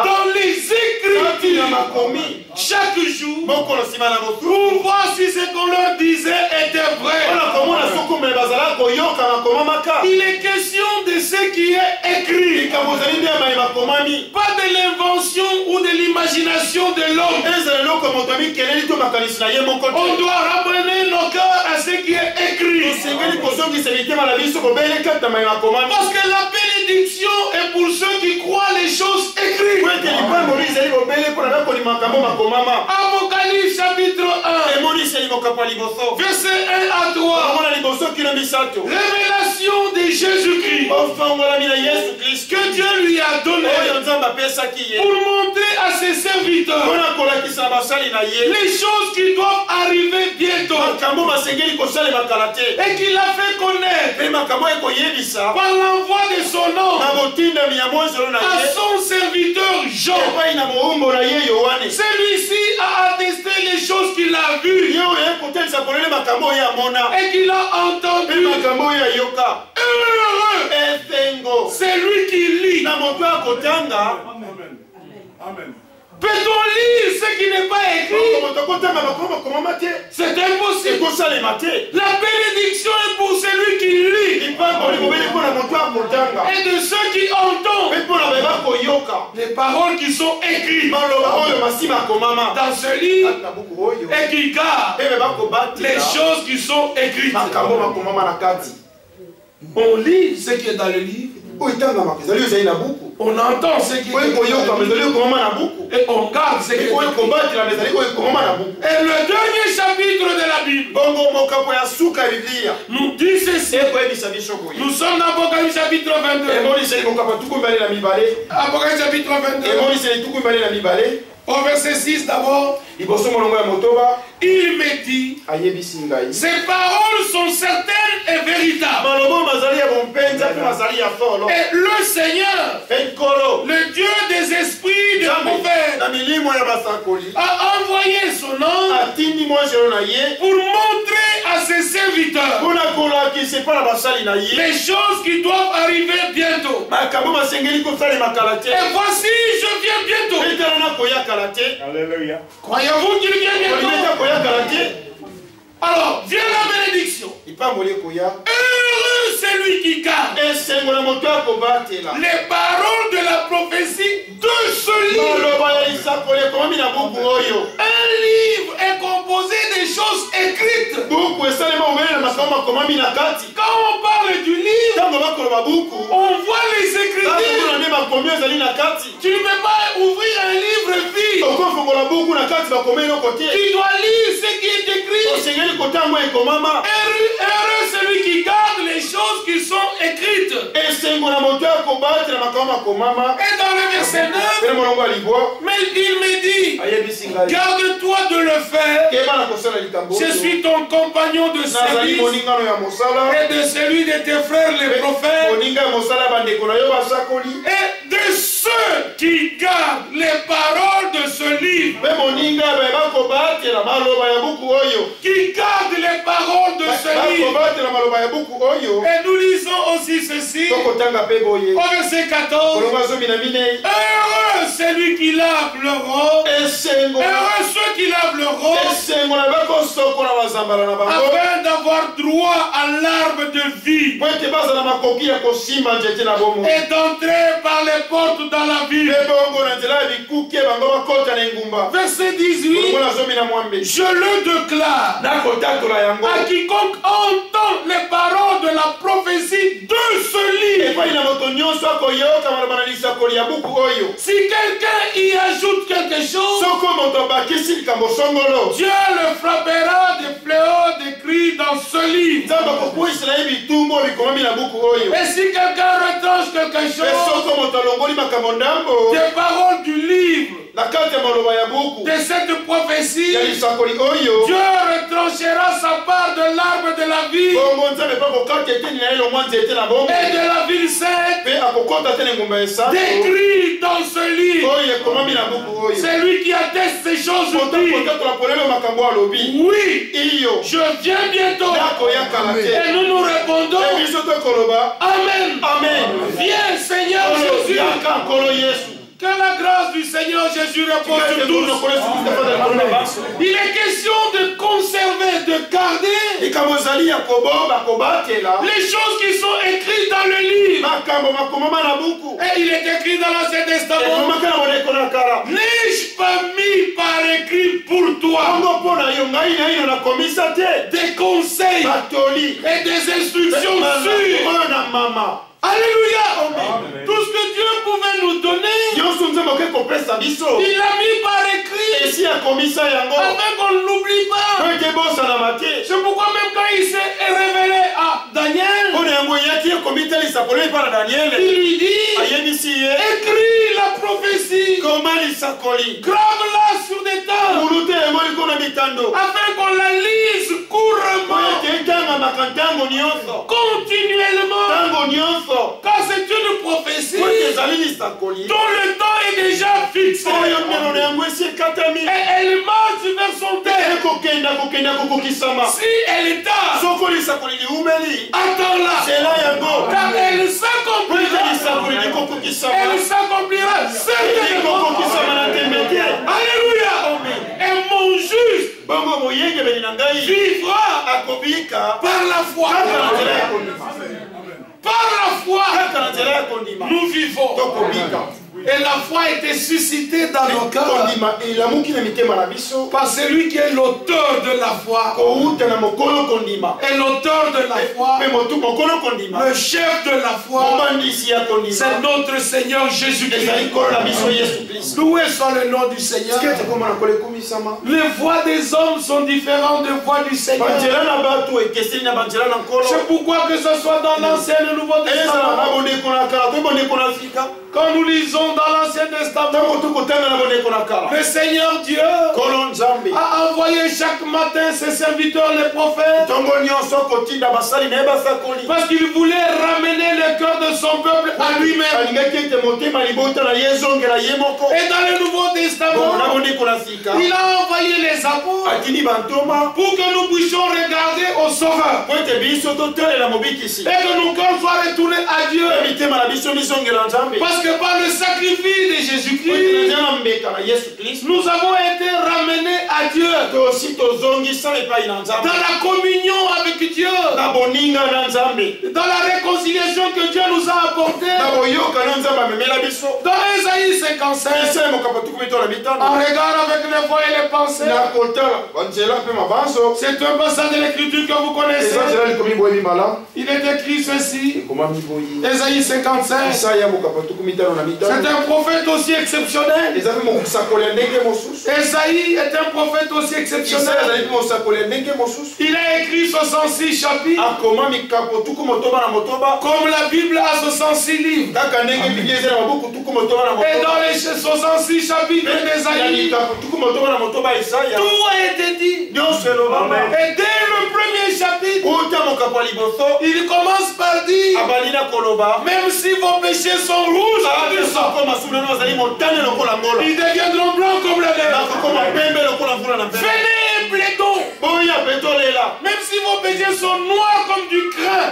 dans les Écritures chaque jour pour voir si ce qu'on leur disait était vrai. Il est question de ce qui est écrit, pas de l'invention ou de l'imagination de l'homme. On doit ramener nos cœurs à ce qui est écrit. Parce que la bénédiction est pour ceux qui croient les choses écrites. Apocalypse chapitre 1, verset 1 à 3. Révélation de Jésus-Christ que Dieu lui a donné pour montrer à ses serviteurs les choses qui doivent arriver bientôt, et qu'il a fait connaître par l'envoi de son nom à son serviteur Jean. Celui-ci a attesté les choses qu'il a vues et qu'il a entendues. Heureux, c'est lui qui lit. Amen. Peut-on lire ce qui n'est pas écrit? C'est impossible. La bénédiction est pour celui qui lit et de ceux qui entendent les paroles qui sont écrites dans ce livre et qui gardent les choses qui sont écrites. On lit ce qui est dans le livre. On entend ce qui est et on garde ce qui est. Et le dernier chapitre de la Bible nous dit ceci. Nous sommes dans Apocalypse chapitre 22. Apocalypse chapitre 22. Au verset 6 d'abord, il me dit, ces paroles sont certaines et véritables. Et le Seigneur, le Dieu des esprits de prophètes, a envoyé son ange pour montrer à ses serviteurs les choses qui doivent arriver bientôt. Et voici, je viens bientôt. Alléluia. Croyez-vous qu'il vient bientôt? Alors, vient la bénédiction. Heureux celui qui garde les paroles de la prophétie de ce livre. Un livre est composé des choses écrites. Quand on parle du livre, on voit les écritures. Tu ne peux pas ouvrir un livre vide. Tu dois lire ce qui est écrit. Heureux celui qui garde les choses qui sont écrites. Et dans le verset 9, mais il me dit, garde-toi de le faire. Je suis ton compagnon de service et de celui de tes frères les prophètes et de ceux qui gardent les paroles de ce livre. Qui gardent les paroles de ce livre. Et nous lisons aussi ceci au verset 14. Heureux celui qui lave le robe. Heureux ceux qui lavent le robe afin d'avoir droit à l'arbre de vie et d'entrer par les portes dans la ville. Verset 18. Je le déclare à quiconque entend les paroles de la prophétie de ce livre. Si quelqu'un y ajoute quelque chose, Dieu le frappera des fléaux décrits dans ce livre. Et si quelqu'un retranche quelque chose des paroles du livre de cette prophétie, Dieu retranchera sa part de l'arbre de la vie et de la ville sainte décrit dans ce livre. C'est lui qui atteste ces choses. Oui, je viens bientôt. Et nous nous répondons Amen. Amen. Viens Seigneur Jésus. Que la grâce du Seigneur Jésus repose sur tous. Il est question de conserver, de garder les choses qui sont écrites dans le livre. Et il est écrit dans l'Ancien Testament. N'ai-je pas mis par écrit pour toi des conseils et des instructions sûres? Alléluia. Amen. Tout ce que Dieu pouvait nous donner, il l'a mis par écrit afin qu'on ne l'oublie pas. C'est pourquoi même quand il s'est révélé à Daniel, il lui dit, écris la prophétie, grave-la sur des tables afin qu'on la lise couramment, continuellement, car c'est une prophétie dont le temps est déjà fixé. Et elle marche vers son terme. Si elle est tard, attends-la, car elle s'accomplira. Elle s'accomplira certainement. Alléluia. Et mon juste vivra par la foi. Par la foi, nous vivons. Et la foi a été suscitée dans nos cœurs par celui qui est l'auteur de la foi. Et l'auteur de la foi, le chef de la foi, c'est notre Seigneur Jésus-Christ. Loué soit le nom du Seigneur. Les voix des hommes sont différentes des voix du Seigneur. C'est pourquoi que ce soit dans l'Ancien et le Nouveau Testament, quand nous lisons lisons dans l'Ancien Testament, le Seigneur Dieu a envoyé chaque matin ses serviteurs, les prophètes, parce qu'il voulait ramener le cœur de son peuple à lui-même. Et dans le Nouveau Testament, il a envoyé les apôtres pour que nous puissions regarder au Sauveur et que nos cœurs soient retournés à Dieu. Parce que par le sacrifice de Jésus-Christ, nous avons été ramenés à Dieu, dans la communion avec Dieu, dans la réconciliation que Dieu nous a apportée. Dans Ésaïe 55, on regarde avec les voix et les pensées. C'est un passage de l'Écriture que vous connaissez. Il est écrit ceci, Ésaïe 55. C'est un prophète aussi exceptionnel. Ésaïe est un prophète aussi exceptionnel. Il a écrit 66 chapitres, comme la Bible a 66 livres. Et dans les 66 chapitres d'Ésaïe, tout a été dit. Et dès le premier chapitre, il commence par dire, même si vos péchés sont rouges, ils deviendront blancs comme la neige. Venez, plaidons. Même si vos péchés sont noirs comme du crin,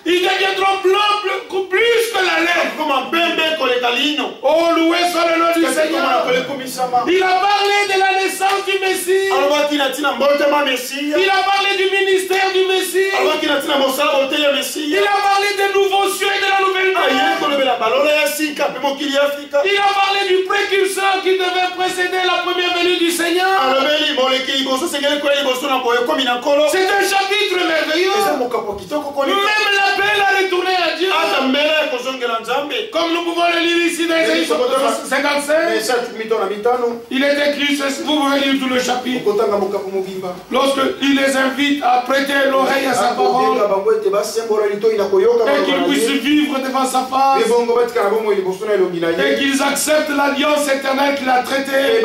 ils deviendront blancs plus que la laine. Oh, loué soit le nom du Seigneur. Il a parlé de la naissance du Messie. Il a parlé du ministère du Messie. Il a parlé des nouveaux cieux et de la nouvelle terre. Il a parlé du précurseur qui devait précéder la première venue du Seigneur. C'est un chapitre merveilleux. Même l'appel à retourner à Dieu. Comme nous pouvons le lire ici dans Ésaïe 55. Il est écrit, vous pouvez lire tout le chapitre. Lorsqu'il les invite à prêter l'oreille à sa parole et qu'ils puissent vivre devant sa face et qu'ils acceptent l'alliance éternelle qu'il a traitée.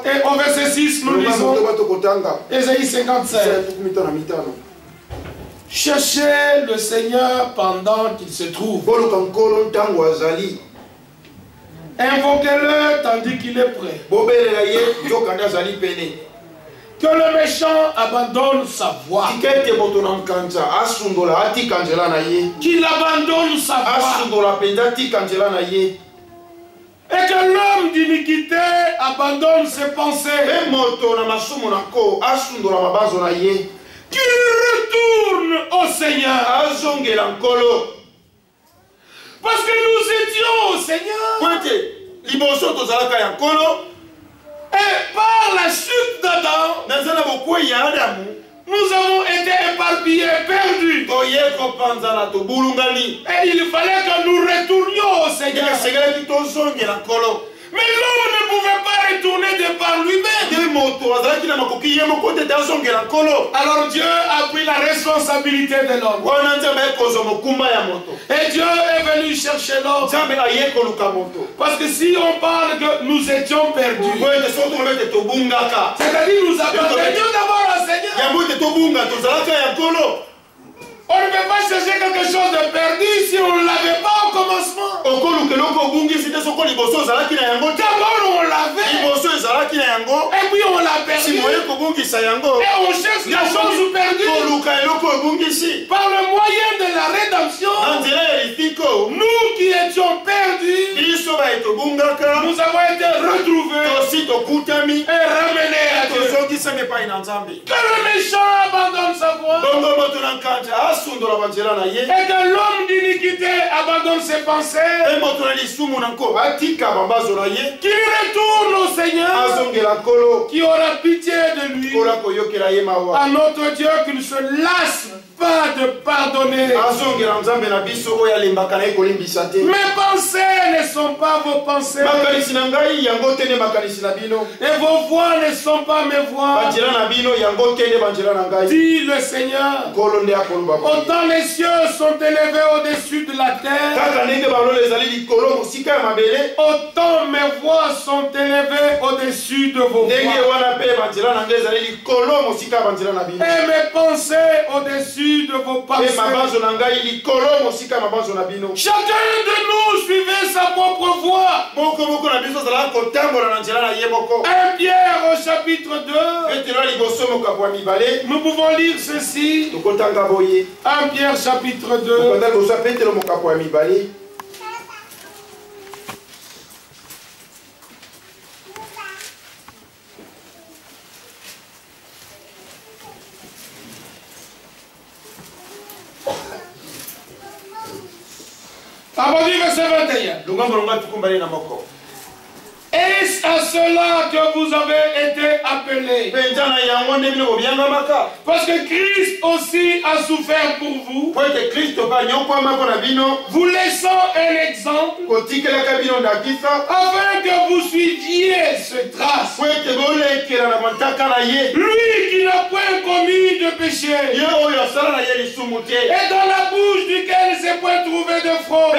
Et au verset 6, nous lisons Ésaïe 55. Cherchez le Seigneur pendant qu'il se trouve. Invoquez-le tandis qu'il est prêt. Que le méchant abandonne sa voix. Qu'il abandonne sa voix. Et que l'homme d'iniquité abandonne ses pensées. Qu'il retourne au Seigneur. Parce que nous étions au Seigneur. Et par la chute d'Adam, nous avons été éparpillés, perdus. Et il fallait que nous retournions au Seigneur. Mais l'homme ne pouvait pas retourner de par lui-même. Alors Dieu a pris la responsabilité de l'homme. Et Dieu est venu chercher l'homme. Parce que si on parle que nous étions perdus, c'est-à-dire nous abandonnions d'abord au Seigneur. On ne peut pas chercher quelque chose de perdu si on ne l'avait pas au commencement. D'abord on l'avait. Et puis on l'a perdu. Et on cherche la chose perdue. Par le moyen de la rédemption, nous qui étions perdus, nous avons été retrouvés et ramenés à Dieu. Que le méchant abandonne sa voix. Et que l'homme d'iniquité abandonne ses pensées. Qu'il retourne au Seigneur, qui aura pitié de lui. À notre Dieu, qu'il ne se lasse pas de pardonner. Mes pensées ne sont pas vos pensées. Et vos voix ne sont pas mes voix. Dit le Seigneur. Autant les cieux sont élevés au-dessus de la terre, autant mes voix sont élevées au-dessus de vos voix. Et mes pensées au-dessus de vos pensées. Chacun de nous suivait sa propre voie. 1 Pierre au chapitre 2. Nous pouvons lire ceci. 1 Pierre chapitre 2. À partir du verset 21. Est-ce à cela que vous avez été appelés? Parce que Christ aussi a souffert pour vous, vous laissant un exemple, afin que vous suiviez ce trace. Lui qui n'a point commis de péché, et dans la bouche duquel il s'est point trouvé de fraude,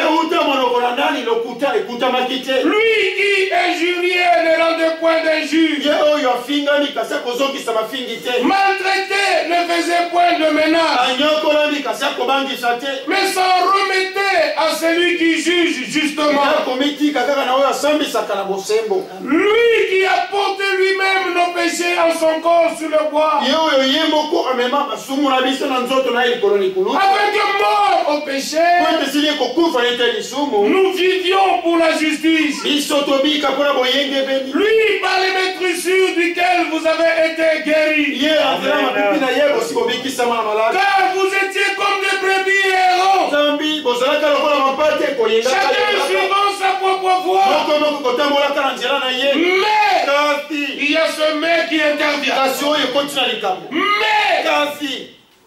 lui qui injuriait ne rendait point d'injure, maltraité ne faisait point de menace, mais s'en remettait à celui qui juge justement. Lui qui a porté lui-même nos péchés en son corps sur le bois, avec mort au péché, nous vivions pour la justice. Lui par les maîtrissures duquel vous avez été guéris. Car vous étiez comme des brebis errants, chacun suivant sa propre voie. Mais il y a ce mais qui intervient.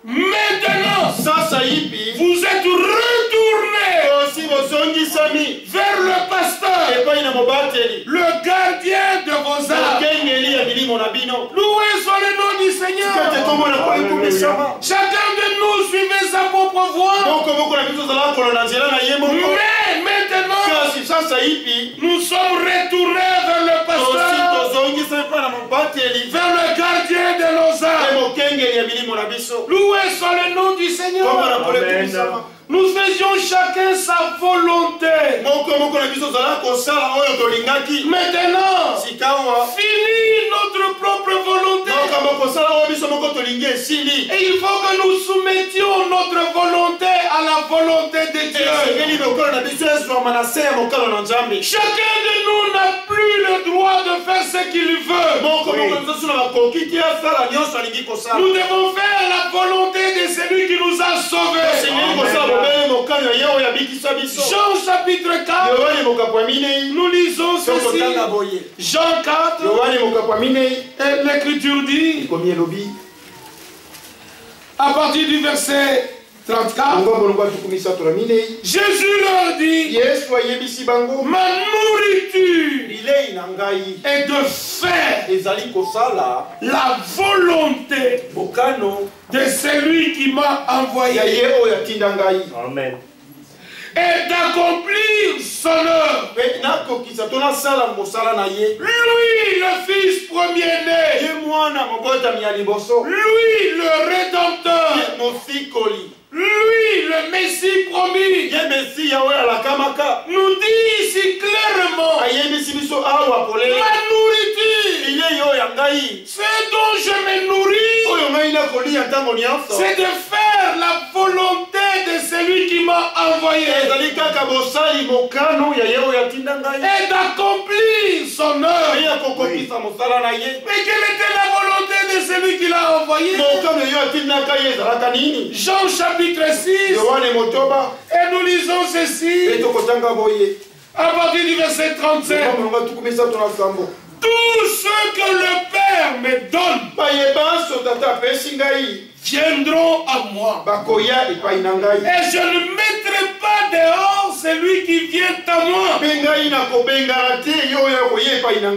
Mais maintenant, vous êtes retournés vers le pasteur, le gardien de vos âmes. Loué soit le nom du Seigneur. Chacun de nous suivait sa propre voie. Mais maintenant, nous sommes retournés vers le pasteur, vers le gardien de nos âmes. Loué soit le nom du Seigneur. Amen. Nous faisions chacun sa volonté. Maintenant, fini notre propre volonté. Et il faut que nous soumettions notre volonté à la volonté de Dieu. Chacun de nous n'a plus le droit de faire ce qu'il veut. Nous devons faire la volonté de celui qui nous a sauvés. Jean chapitre 4, nous lisons ceci. Jean 4, l'écriture dit, à partir du verset 34, Jésus leur dit, ma nourriture est de faire la volonté de celui qui m'a envoyé. Amen. Et d'accomplir son œuvre. Lui, le fils premier-né. Lui, le rédempteur. Lui, le Messie promis, nous dit ici clairement, ma nourriture, ce dont je me nourris, c'est de faire la volonté de celui qui m'a envoyé et d'accomplir son œuvre. Mais quelle était la volonté de celui qui l'a envoyé? Jean chapitre 6, et nous lisons ceci à partir du verset 35. Tout ce que le Père me donne viendront à moi. Et je ne mettrai pas dehors celui qui vient à moi.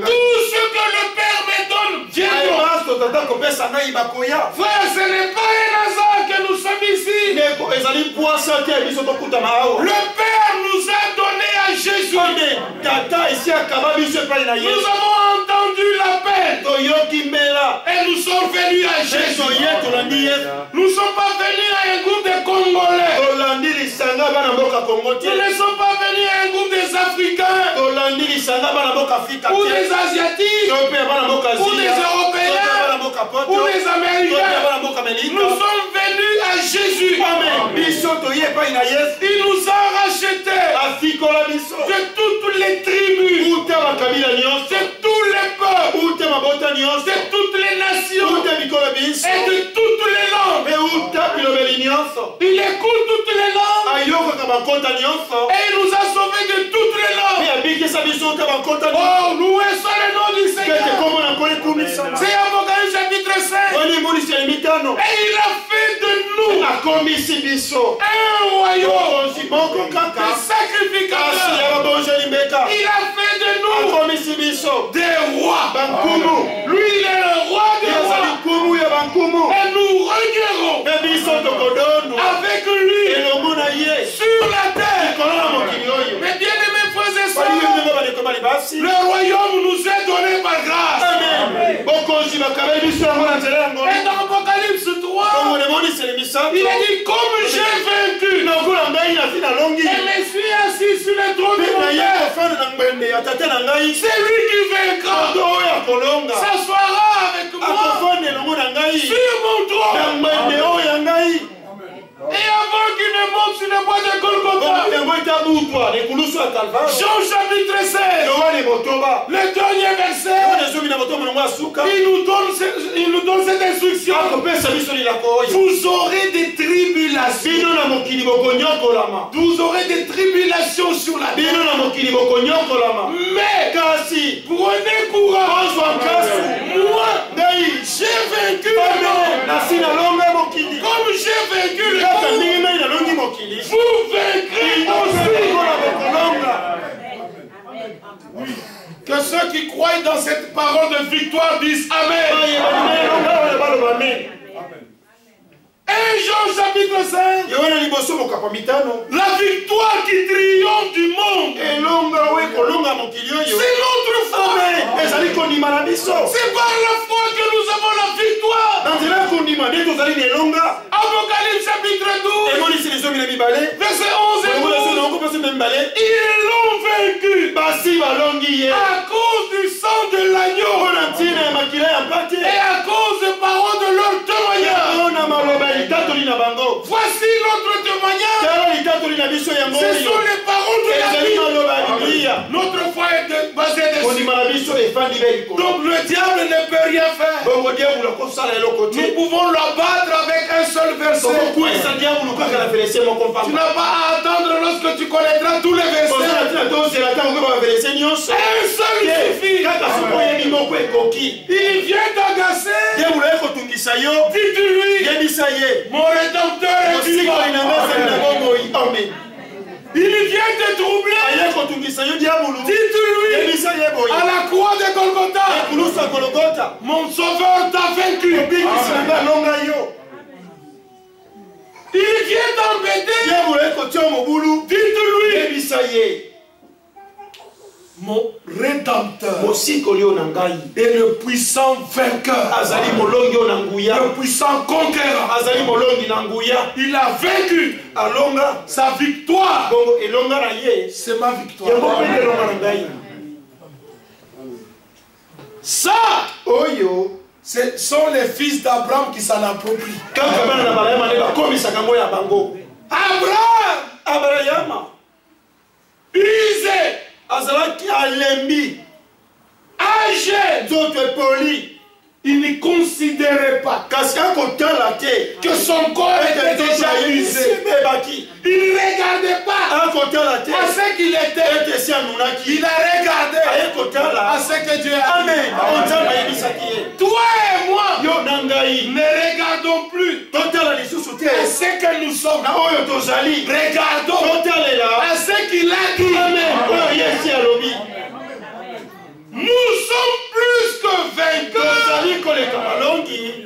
Tout ce que le Père me donne viendront. Frère, ce n'est pas un hasard que nous sommes ici. Le Père nous a donné à Jésus. Nous avons entendu l'appel. Et nous sommes venus à Jésus. Nous ne sommes pas venus à un groupe de Congolais. Nous ne sommes pas venus à un groupe des Africains. Ou des Asiatiques. Ou des Européens. Ou des Américains. Nous sommes venus à Jésus. Il nous a rachetés de toutes les tribus, de tous les peuples, de toutes les nations et de toutes les langues. Il écoute toutes les langues et il nous a sauvés de toutes les langues. Oh, loué soit le nom du Seigneur. C'est Apocalypse chapitre 5. Et il a fait de nous un royaume de sacrificateurs. Il a fait de nous des rois. Lui, il est le roi des rois. Et nous regnerons avec lui sur la terre. Mais bien aimés frères et sœurs, le royaume nous est donné par grâce. Et dans Apocalypse 3, il a dit comme j'ai vaincu et me suis assis sur le trône de mon Père, c'est lui qui vaincra s'assoira avec moi sur mon trône. Et avant qu'il ne monte sur le bois de Golgotha, Jean chapitre 16, le dernier verset, il nous donne cette instruction. Vous aurez des tribulations. Vous aurez des tribulations sur la terre. Mais prenez courage. Moi, j'ai vaincu le monde. Comme j'ai vaincu le monde, vous vaincrez aussi. Que ceux qui croient dans cette parole de victoire disent Amen. 1 Jean chapitre 5. La victoire qui triomphe du monde, c'est notre foi. C'est par la foi que nous avons la victoire. Apocalypse chapitre 12, verset 11 et 12. Ils l'ont vaincu à cause du sang de l'agneau et à cause des paroles de leur témoignage. Voici notre témoignage. Ce sont les paroles de la Bible. Notre foi est basée dessus. Donc le diable ne peut rien faire. Nous pouvons l'abattre avec un seul verset. Tu n'as pas à attendre lorsque tu connaîtras tous les versets. Un seul suffit. Il vient t'agacer. Dites-lui, mon rédempteur est vivant. Il vient te troubler. Dites-lui, à la croix de Golgotha, mon sauveur t'a vaincu. Il vient t'embêter. Dites-lui, mon rédempteur est le puissant vainqueur, le puissant conquérant. Il a vaincu. Sa victoire, c'est ma victoire. Ça, ce sont les fils d'Abraham qui s'en approprient. Abraham, usé, âgé, il ne considérait pas que son corps était déjà usé. Il ne regardait pas à ce qu'il était. Il a regardé à ce que Dieu a dit. Toi et moi ne regardons plus sommes. Regardons à ce qu'il a dit. Nous sommes plus que vainqueurs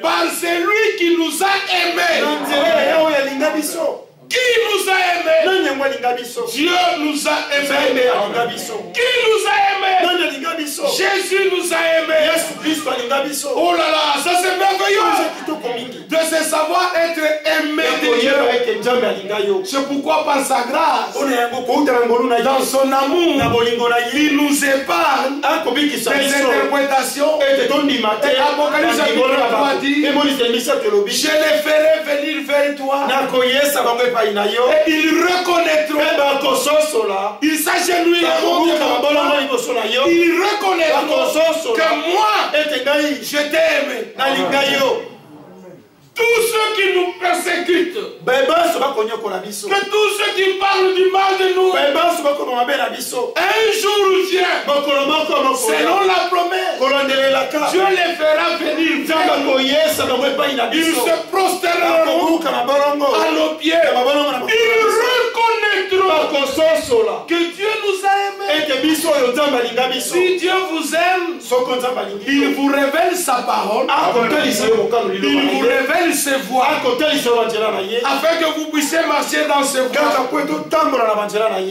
par celui qui nous a aimés. Qui nous a aimés? Dieu nous a aimés. Qui nous a aimés? Jésus nous a aimés. Oh là là, ça c'est merveilleux de se savoir être aimé de Dieu. C'est pourquoi par sa grâce, dans son amour, il nous épargne des interprétations. Et Apocalypse chapitre 3 dit, je les ferai venir vers toi. Et ils reconnaîtront, ils s'agenouilleront, ils reconnaîtront que moi, je t'aime. Tous ceux qui nous persécutent, que tous ceux qui parlent du mal de nous, un jour vient, selon la promesse, Dieu les fera venir vers nous. Ils se prosterneront à nos pieds. Ils reconnaîtront que Dieu nous a aimés. Si Dieu vous aime, il vous révèle sa parole, il vous révèle ses voies, afin que vous puissiez marcher dans ses voies.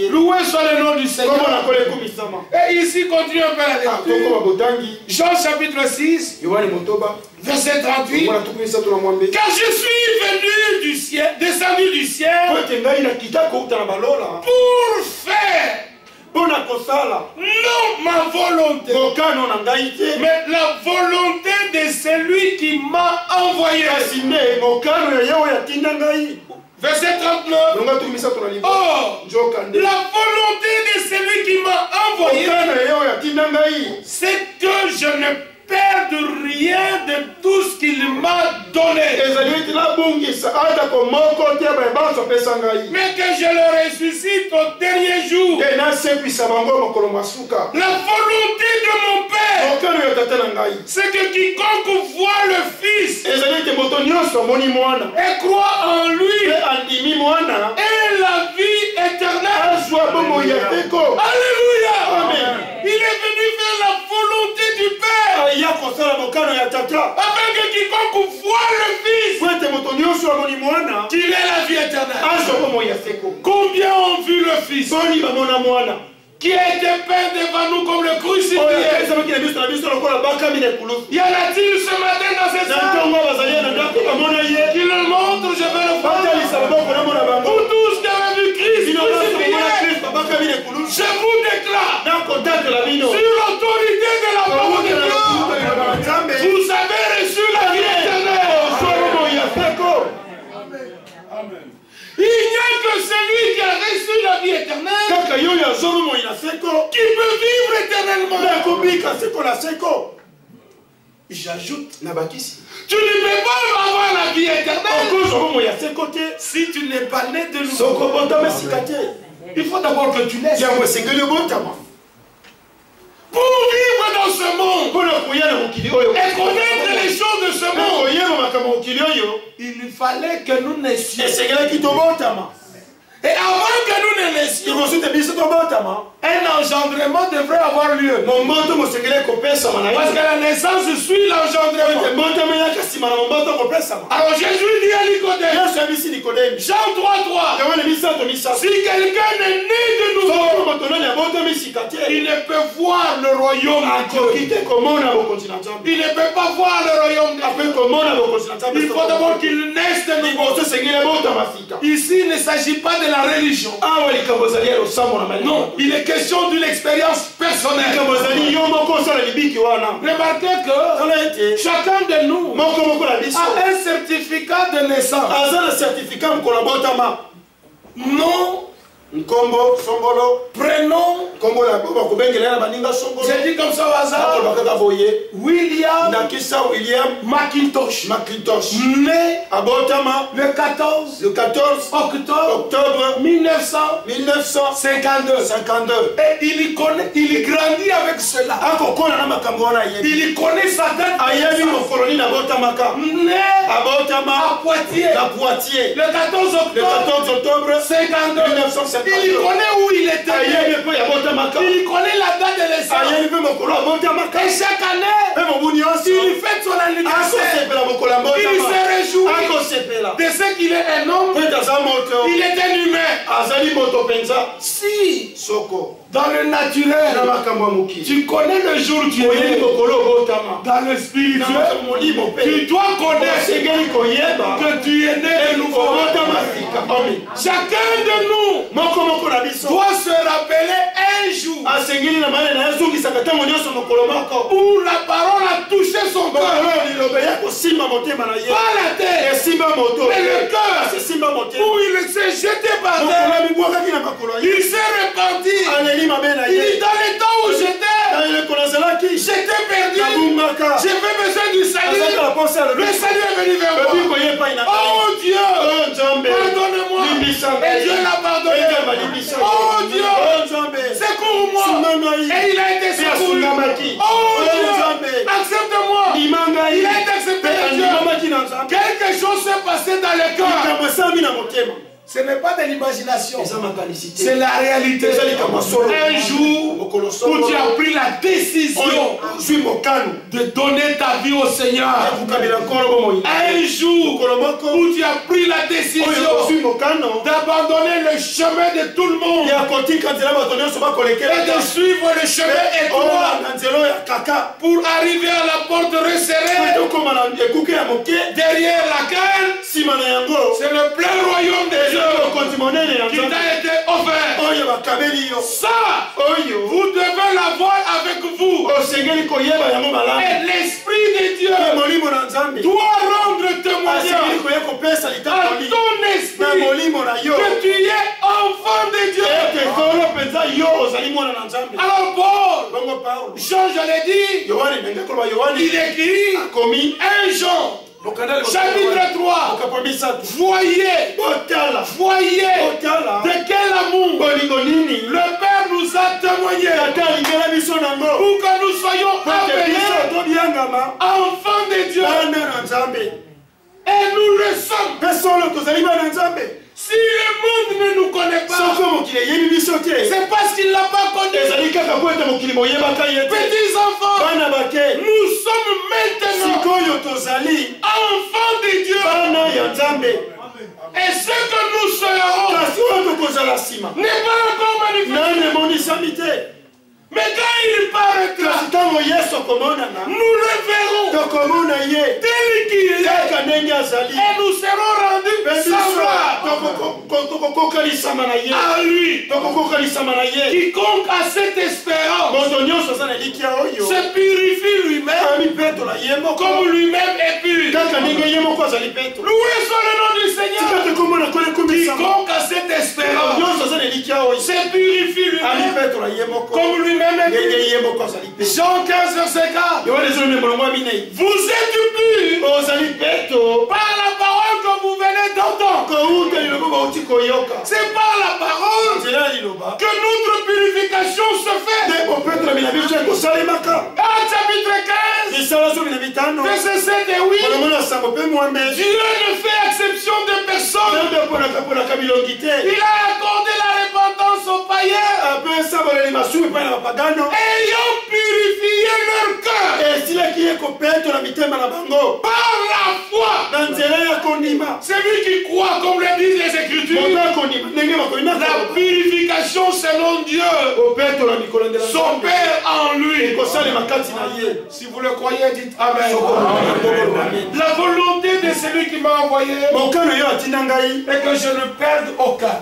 Loué soit le nom du Seigneur. Et ici, continue un peu la lecture. Jean chapitre 6, verset 38. Car je suis venu du ciel, descendu du ciel, pour faire non ma volonté, mais la volonté de celui qui m'a envoyé. Verset 39. Oh, la volonté de celui qui m'a envoyé, c'est que je ne perde rien de tout ce qu'il m'a donné, mais que je le ressuscite au dernier jour. La volonté de mon Père, c'est que quiconque voit le Fils et croit en lui ait la vie éternelle. Alléluia. Amen. Il est venu faire la volonté du Père, afin que quiconque voit le Fils qu'il ait la vie éternelle. Combien ont vu le Fils qui a été peint devant nous comme le crucifié? Y en a-t-il ce matin dans cette salle qui le montre? Je vais le voir. Pour tous qui avaient vu Christ crucifié, je vous déclare, sur l'autorité de la parole de Dieu, vous avez reçu la vie éternelle. Il n'y a que celui qui a reçu la vie éternelle qui peut vivre éternellement. J'ajoute, tu ne peux pas avoir la vie éternelle si tu n'es pas né de nouveau. Il faut d'abord que tu naisses. Pour vivre dans ce monde et connaître les choses de ce monde, il fallait que nous naissions. Et avant que nous ne naissions, un engendrement devrait avoir lieu. Parce que la naissance suit l'engendrement. Alors Jésus dit à Nicodème, Jean 3:3, si quelqu'un est né de nouveau, il ne peut voir le royaume de Dieu. Il ne peut pas voir le royaume de Dieu. Il faut d'abord qu'il naisse de nouveau. Ici, il ne s'agit pas de la religion. Non, il est question d'une expérience personnelle. Remarquez que chacun de nous a un certificat de naissance. Non Nkombo, Songolo. Prénom. J'ai dit comme ça au hasard. William. Nakisa William. Macintosh. Macintosh. Né. Abotama. Le 14. Le 14. Octobre. 1952. 52. Et il grandit avec cela. Il connaît sa date. Né. Abotama. À Poitiers. La Poitiers. Le 14 octobre. 52. 1952. Il connaît où il était. Il connaît la date de naissance. Et chaque année, il fête son anniversaire. Il se réjouit de ce qu'il est un homme. Il est un humain. Si dans le naturel, tu connais le jour où tu es né, dans le spirituel, tu dois connaître que tu es né de nouveau. Chacun de nous doit se rappeler un jour où la parole a touché son cœur. Pas la tête, mais le cœur, où il s'est jeté par terre. Il s'est repenti. Il dit dans les temps où j'étais perdu. J'avais besoin du salut. Le salut est venu vers moi. Oh Dieu, pardonne-moi. Et Dieu l'a pardonné. Oh Dieu, secours-moi. Et il a été secouru. Oh Dieu, accepte-moi. Il a été accepté de Dieu. Quelque chose s'est passé dans le cœur. Ce n'est pas de l'imagination, c'est la réalité. Un jour où tu as pris la décision de donner ta vie au Seigneur. Un jour où tu as pris la décision d'abandonner le chemin de tout le monde et de suivre le chemin étroit pour arriver à la porte resserrée derrière laquelle c'est le plein royaume de Dieu qui t'a été offert. Ça, vous devez l'avoir avec vous. Et l'Esprit de Dieu doit rendre témoignage à ton esprit que tu es enfant de Dieu. Alors Paul, Jean, je l'ai dit, il écrit 1 Jean chapitre 3. Voyez de quel amour le Père nous a témoigné pour que nous soyons appelés enfants de Dieu. Et nous le sommes. Si le monde ne nous connaît pas, c'est parce qu'il ne l'a pas connu. Petits enfants, nous sommes maintenant enfants de Dieu. Et ce que nous serons n'est pas encore manifesté. Mais quand il paraîtra, nous le verrons tel qu'il est. Et nous serons rendus semblables à lui. Quiconque a cette espérance se purifie lui-même comme lui-même est pur. Loué soit le nom du Seigneur. Quiconque a cette espérance se purifie lui-même comme lui-même. Jean 15 verset 4. Vous êtes purs par la parole que vous venez d'entendre. C'est par la parole que notre purification se fait. Actes chapitre 15 verset 7 et 8. Dieu ne fait exception de personne. Il a accordé la repentance aux païens ayant purifié leur cœur par la foi. Celui qui croit, comme le disent les Écritures, la purification selon Dieu s'opère en lui. Si vous le croyez, dites Amen. La volonté de celui qui m'a envoyé est que je ne perde aucun.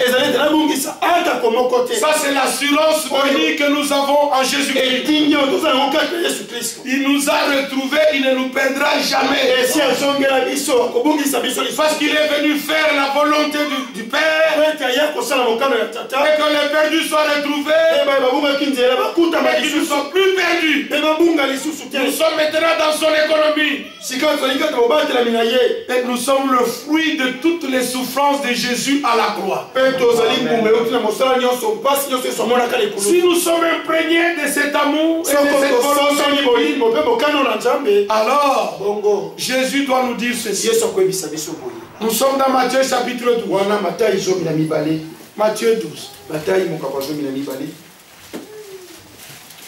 Ça, c'est l'assurance bénie que nous avons en Jésus-Christ. Il nous a retrouvés, il ne nous perdra jamais. Parce qu'il est venu faire la volonté du Père que les perdus soient retrouvés et qu'ils ne soient plus perdus. Nous sommes maintenant dans son économie. Et nous sommes le fruit de toutes les souffrances de Jésus à la croix. Si nous sommes imprégnés de cet amour et de cette volonté, alors Jésus doit nous dire ceci. Nous sommes dans Matthieu chapitre 12. Matthieu 12.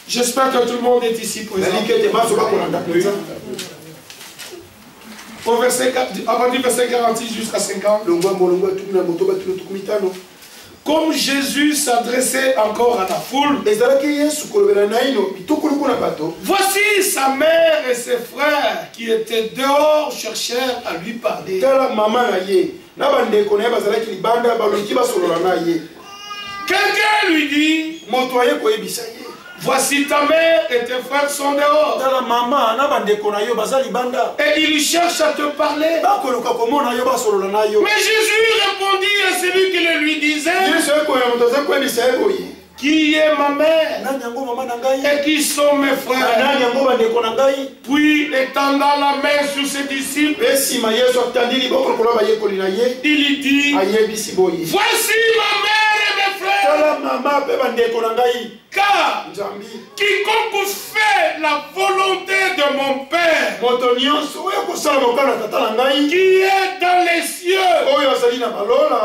J'espère que tout le monde est ici présent. Au verset, à partir du verset 46 jusqu'à 50. Comme Jésus s'adressait encore à la foule, voici sa mère et ses frères qui étaient dehors cherchèrent à lui parler. Quelqu'un lui dit, voici ta mère et tes frères sont dehors. Et il cherche à te parler. Mais Jésus répondit à celui qui le lui disait, qui est ma mère et qui sont mes frères. Puis étendant la main sur ses disciples, il dit, voici ma mère et mes frères. Car quiconque fait la volonté de mon Père qui est dans les cieux,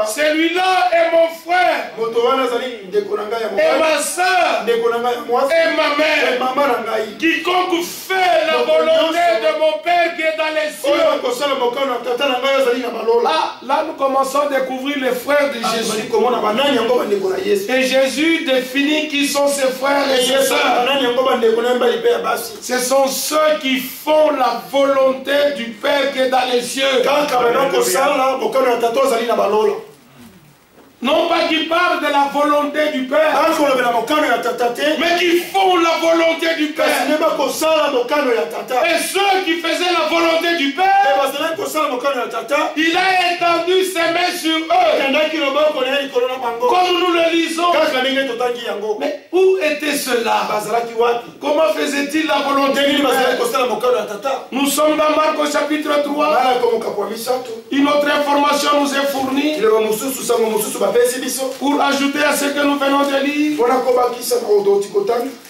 celui-là est mon frère et ma soeur et ma mère. Quiconque fait la volonté de mon Père qui est dans les cieux. Ah, là nous commençons à découvrir les frères de Jésus. Et Jésus définit qui sont ses frères et ses sœurs. Ce sont ceux qui font la volonté du Père qui est dans les cieux. Non pas qui parlent de la volonté du Père, mais qui font la volonté du Père. Et ceux qui faisaient la volonté du Père, il a étendu ses mains sur eux. Comme nous le lisons. Mais où était cela? Comment faisait-il la volonté du Père? Nous sommes dans Marc au chapitre 3. Une autre information nous est fournie pour ajouter à ce que nous venons de lire.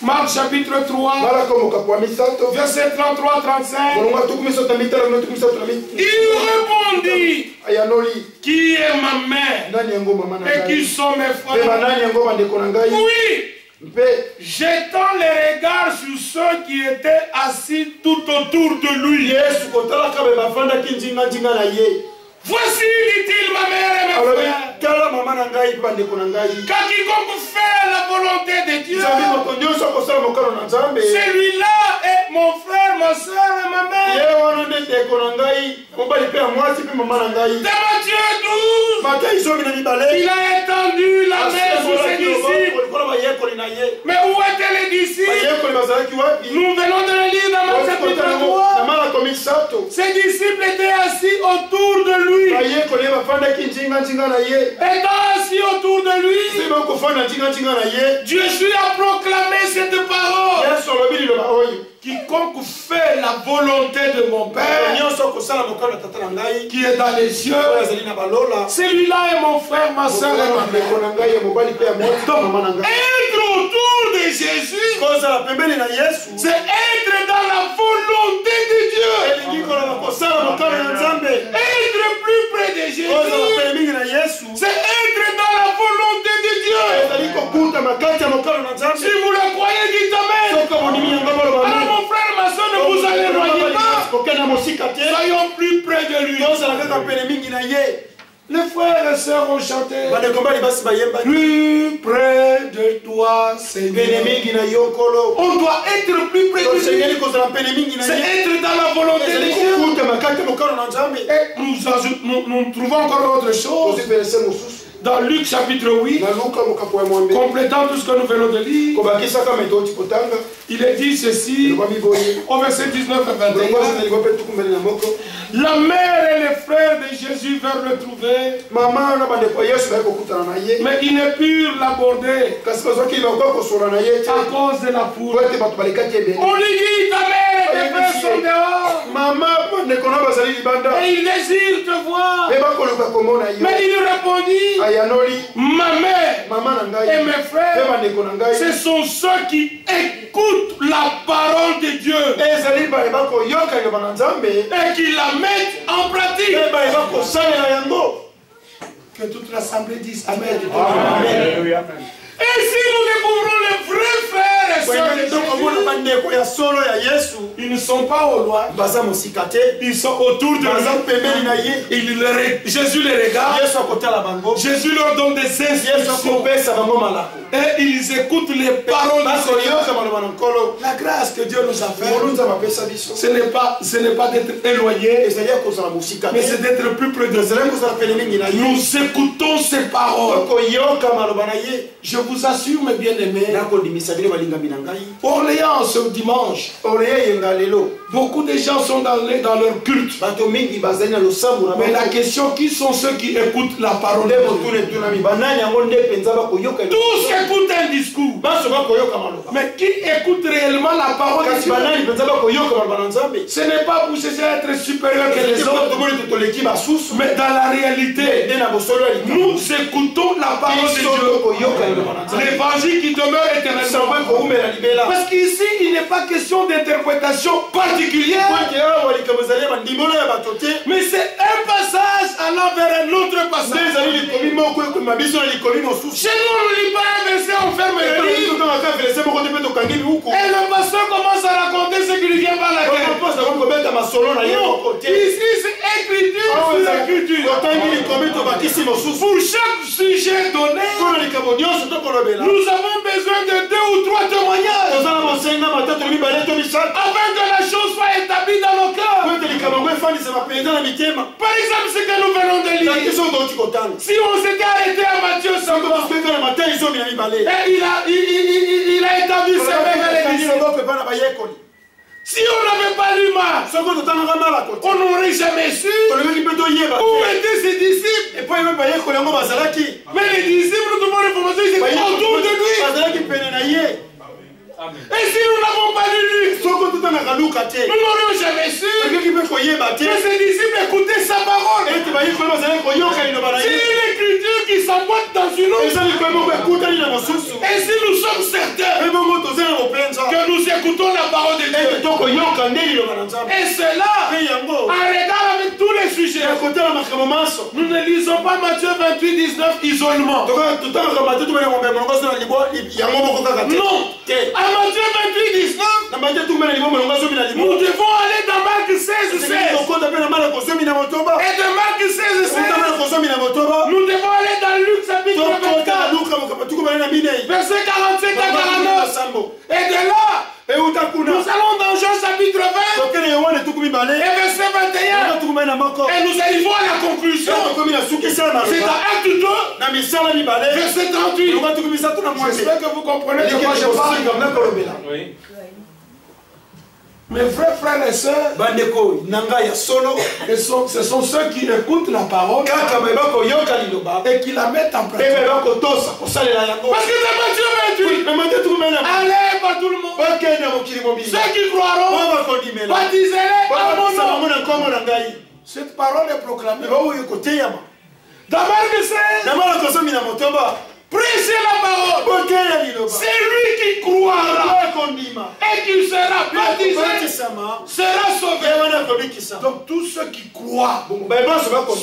Marc chapitre 3, verset 33-35. Il répondit, qui est ma mère et qui sont mes frères? Oui, jetant les regards sur ceux qui étaient assis tout autour de lui. Voici, dit-il, ma mère et mes frères. Car quiconque fait la volonté de Dieu, celui-là est mon frère, ma soeur et ma mère. Dans Matthieu 12, il a étendu la main sur ses disciples. Mais où étaient les disciples? Nous venons de le lire dans Matthieu chapitre 3. Ses disciples étaient assis autour de lui. Étant assis autour de lui, Jésus a proclamé cette parole. Quiconque fait la volonté de mon Père qui est dans les cieux, celui-là est mon frère, ma soeur et ma mère. Donc, être autour de Jésus, c'est être dans la volonté de Dieu. Être plus près de Jésus, c'est être dans la volonté de Dieu. Si vous le croyez, dites Amen. Alors mon frère, ma soeur, ne vous en éloignez pas. Soyons plus près de lui. Les frères et sœurs ont chanté. Plus près de toi, Seigneur. On doit être plus près de lui. C'est être dans la volonté de Dieu. Et nous trouvons encore autre chose. Dans Luc chapitre 8, complétant tout ce que nous venons de lire. Il est dit ceci au verset 19 et 21. La mère et les frères de Jésus vinrent le trouver, mais ils ne purent l'aborder à cause de la foule. On lui dit, ta mère et tes frères sont dehors et ils désirent te voir. Mais il répondit, ma mère et mes frères, ce sont ceux qui écoutent la parole de Dieu et qui la mettent en pratique. Que toute l'assemblée dise Amen. Amen. Et si nous découvrons les vrais frères et sœurs de Jésus, ils ne sont pas au loin, ils sont autour de nous. Jésus les regarde, Jésus leur donne des instructions et ils écoutent les paroles de Dieu. La grâce que Dieu nous a faite, ce n'est pas d'être éloigné, mais c'est d'être plus près de nous. Nous écoutons ces paroles. Je vous assure, mes bien-aimés, Orléans ce dimanche, beaucoup de gens sont dans leur culte. Mais la question, qui sont ceux qui écoutent la parole de Dieu? Tous écoutent un discours. Mais qui écoute réellement la parole de Dieu? Ce n'est pas pour chercher à être supérieur que les autres, mais dans la réalité, nous écoutons la parole de Dieu. L'évangile qui demeure éternellement. Parce qu'ici, il n'est pas question d'interprétation particulière, mais c'est un passage allant vers un autre passage. Chez nous, on ne lit pas un verset, on ferme le livre. Et le pasteur commence à raconter ce qui lui vient par la tête. Ici, c'est écriture sur écriture. Pour chaque sujet donné, nous avons besoin de 2 ou 3 témoignages afin que la chose soit établie dans nos cœurs. Par exemple, ce que nous venons de lire, si on s'était arrêté à Matthieu 5, il a établi ses mains vers les disciples. Si on n'avait pas lu Marc, on n'aurait jamais su où étaient ses disciples. Mais les disciples, nous demandons l'information, ils étaient autour de lui. Et si nous n'avons pas lu Luc, nous n'aurions jamais su que ces disciples écoutaient sa parole. C'est une écriture qui s'emboîte dans une autre. Et si nous sommes certains que nous écoutons la parole de Dieu, et cela en regard avec tous les sujets, nous ne lisons pas Matthieu 28, 19 isolement. Non. À Matthieu 28, 19, nous devons aller dans Marc 16, 16. Et de Marc 16, 16, nous devons aller dans Luc chapitre 24, verset 47 à 49. Et de là, nous allons dans Jean chapitre 20 et verset 21 et nous arrivons à la conclusion. C'est dans Acte 2 verset 38. J'espère que vous comprenez de quoi je parle. Oui. Mes vrais frères et sœurs, ce sont ceux qui écoutent la parole et qui la mettent en pratique. Parce que dans Matthieu 28, allez par tout le monde. Ceux qui croiront, baptisez-les à mon nom. Cette parole est proclamée. Dans Marc 16, prêchez la parole. C'est lui qui croira et qui sera baptisé sera sauvé. Donc tous ceux qui croient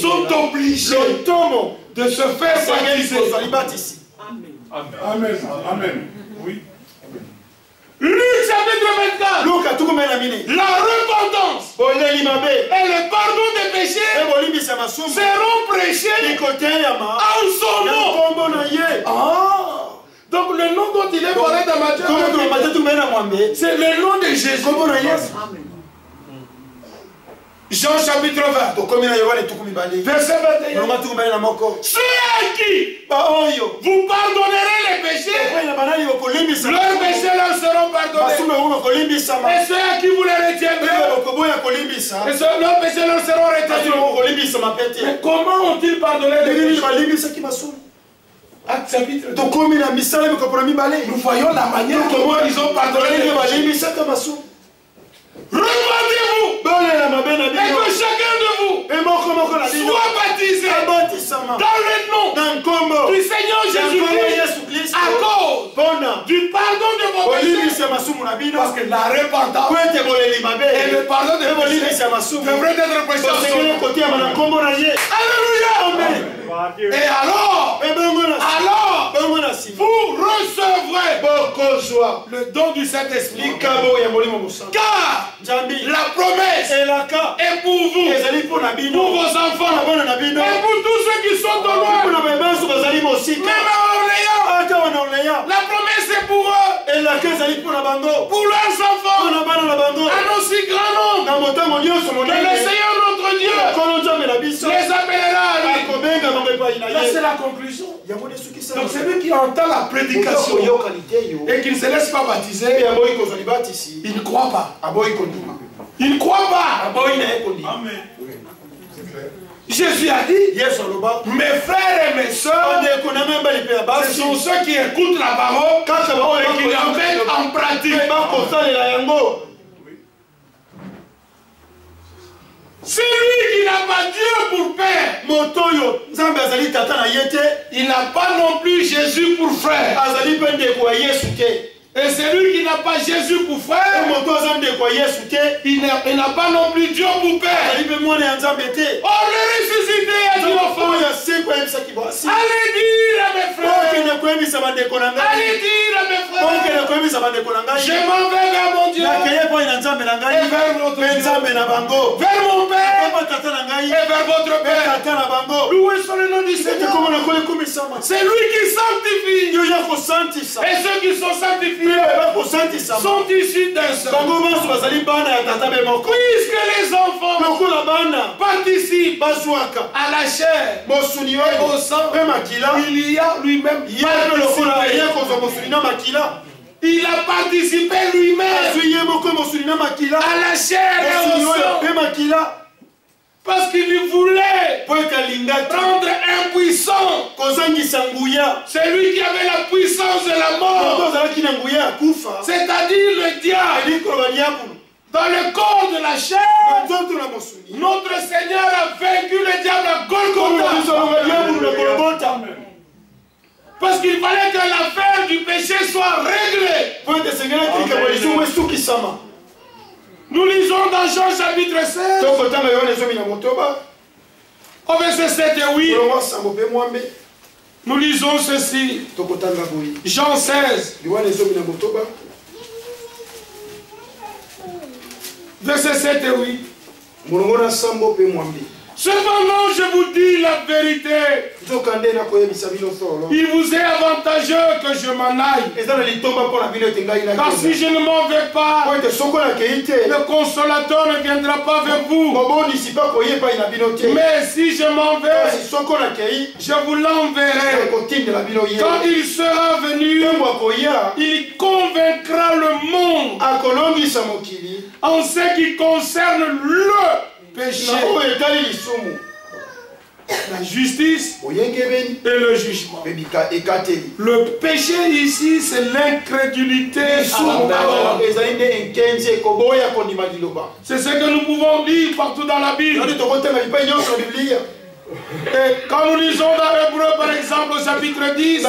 sont obligés de se faire baptiser. Amen. Amen. Oui. Luc chapitre 24. La repentance et le pardon des péchés seront prêchés en son nom. Donc le nom dont il est parlé dans Matthieu, c'est le nom de Jésus. Jean chapitre 20, verset 21. Ceux à qui vous pardonnerez les péchés leurs péchés leur seront pardonnés. Et ceux à qui vous les retiendrez, et leurs péchés leur seront retenus. Mais comment ont-ils pardonné les péchés? Acte chapitre 2. Nous voyons la manière comment ils ont pardonné les péchés. Repentez-vous et que chacun de vous soit baptisé dans le nom du Seigneur Jésus-Christ à cause du pardon de vos péchés. Parce que la repentance et le pardon de vos péchés devraient être prêchés ensemble. Alléluia. Amen. Et alors vous recevrez le don du Saint-Esprit. Car la promesse est pour vous, pour vos enfants, et pour tous ceux qui sont au loin. Même à Orléans, la promesse est pour eux, pour leurs enfants, un aussi grand nombre que le Seigneur notre Dieu les appellera à lui. Là, c'est la conclusion. Donc celui qui entend la prédication et qui ne se laisse pas baptiser, il ne croit pas. Il ne croit pas. Amen. Jésus a dit, mes frères et mes soeurs, ce sont ceux qui écoutent la parole et qui la mettent en pratique. C'est lui qui n'a pas Dieu pour père. Il n'a pas non plus Jésus pour frère. Et celui qui n'a pas Jésus pour frère, il n'a pas non plus Dieu pour père. Oh, le ressuscité a dit aux femmes, allez dire à mes frères, allez dire à mes frères, je m'en vais vers mon Dieu, et vers notre Dieu, vers mon Père, et vers votre Père. Loué soit le nom du Seigneur. C'est lui qui sanctifie. Et ceux qui sont sanctifiés sont issus d'un seul. Puisque les enfants participent à la chair et au sang, il y a lui-même il a participé lui-même à la chair et au sang. Parce qu'il voulait prendre un puissant, celui qui avait la puissance de la mort, c'est-à-dire le diable. Dans le corps de la chair, notre Seigneur a vaincu le diable à Golgotha. Parce qu'il fallait que l'affaire du péché soit réglée. Nous lisons dans Jean chapitre 16, au verset 7 et 8, nous lisons ceci. Jean 16, verset 7 et 8. Cependant, je vous dis la vérité. Il vous est avantageux que je m'en aille. Car si je ne m'en vais pas, le consolateur ne viendra pas vers vous. Mais si je m'en vais, je vous l'enverrai. Quand il sera venu, il convaincra le monde en ce qui concerne le péché, la justice et le jugement. Le péché ici, c'est l'incrédulité à la parole. C'est ce que nous pouvons lire partout dans la Bible. Et quand nous lisons dans Hébreu, par exemple, au chapitre 10,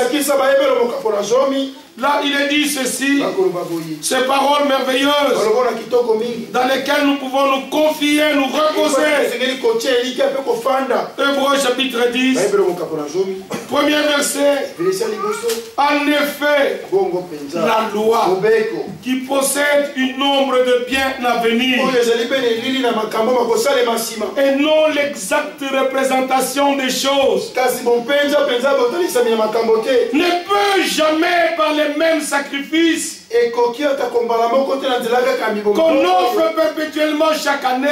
là, il est dit ceci, ces paroles merveilleuses dans lesquelles nous pouvons nous confier, nous reposer. Hébreux chapitre 10, premier verset. En effet, la loi qui possède une nombre de biens à venir et non l'exacte représentation des choses ne peut jamais par les mêmes sacrifices qu'on offre perpétuellement chaque année.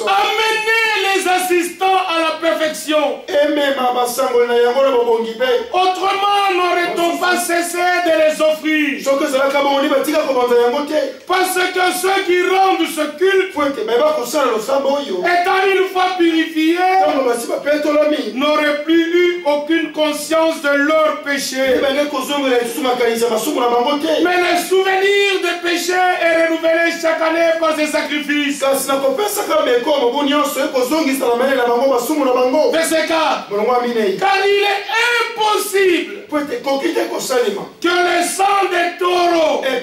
Amenez les assistants à la perfection. Autrement, n'aurait-on pas cessé de les offrir? Parce que ceux qui rendent ce culte, étant une fois purifiés, n'auraient plus eu aucune conscience de leur péché. Mais le souvenir des péchés est renouvelé chaque année par ces sacrifices. Verset 4. Car il est impossible que le sang des taureaux et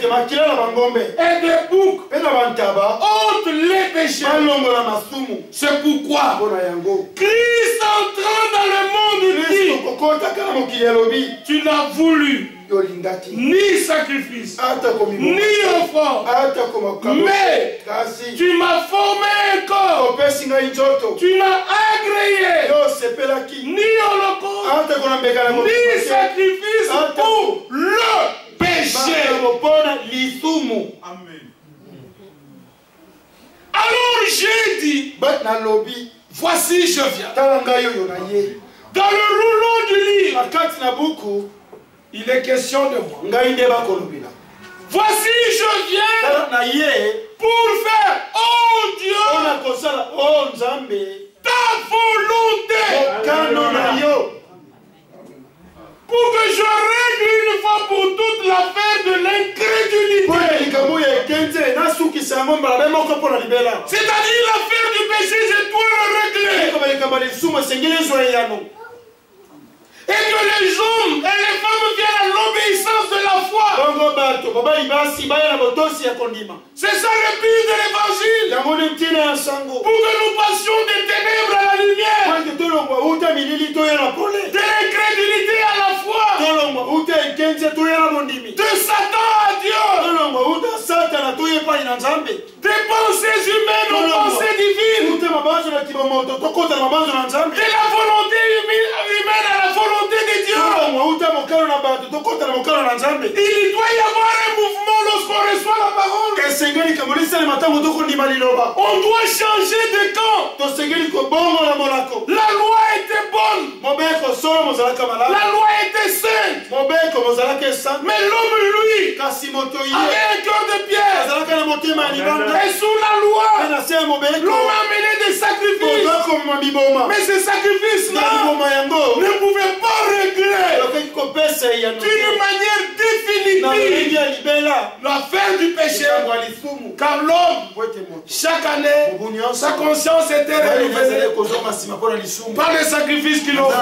des boucs ôte les péchés. C'est pourquoi Christ entrant dans le monde dit: tu n'as voulu ni sacrifice, ni offrande, mais tu m'as formé un corps. Tu n'as agréé ni holocauste, ni sacrifice pour le péché. Amen. Alors j'ai dit, voici je viens. Dans le rouleau du livre, il est question de moi. Voici je viens pour faire, oh Dieu, ta volonté. Pour que je règle une fois pour toutes l'affaire de l'incrédulité. C'est-à-dire l'affaire du péché, je dois le régler. Et que les hommes et les femmes viennent à l'obéissance de la foi. C'est ça le but de l'évangile. Pour que nous passions des ténèbres à la lumière, de l'incrédulité à la foi, de Satan à Dieu, des pensées humaines aux pensées divines, de la volonté humaine à la volonté de Dieu. Il doit y avoir un mouvement lorsqu'on reçoit la parole. On doit changer de camp. La loi était bonne. La loi était sainte. Mais l'homme, lui, avait un cœur de pierre. Et sous la loi, l'homme amenait des sacrifices. Mais ces sacrifices-là ne pouvaient pas régler d'une manière définitive l'affaire du péché. Car l'homme, chaque année, sa conscience était renouvelée par les sacrifices qu'il offre.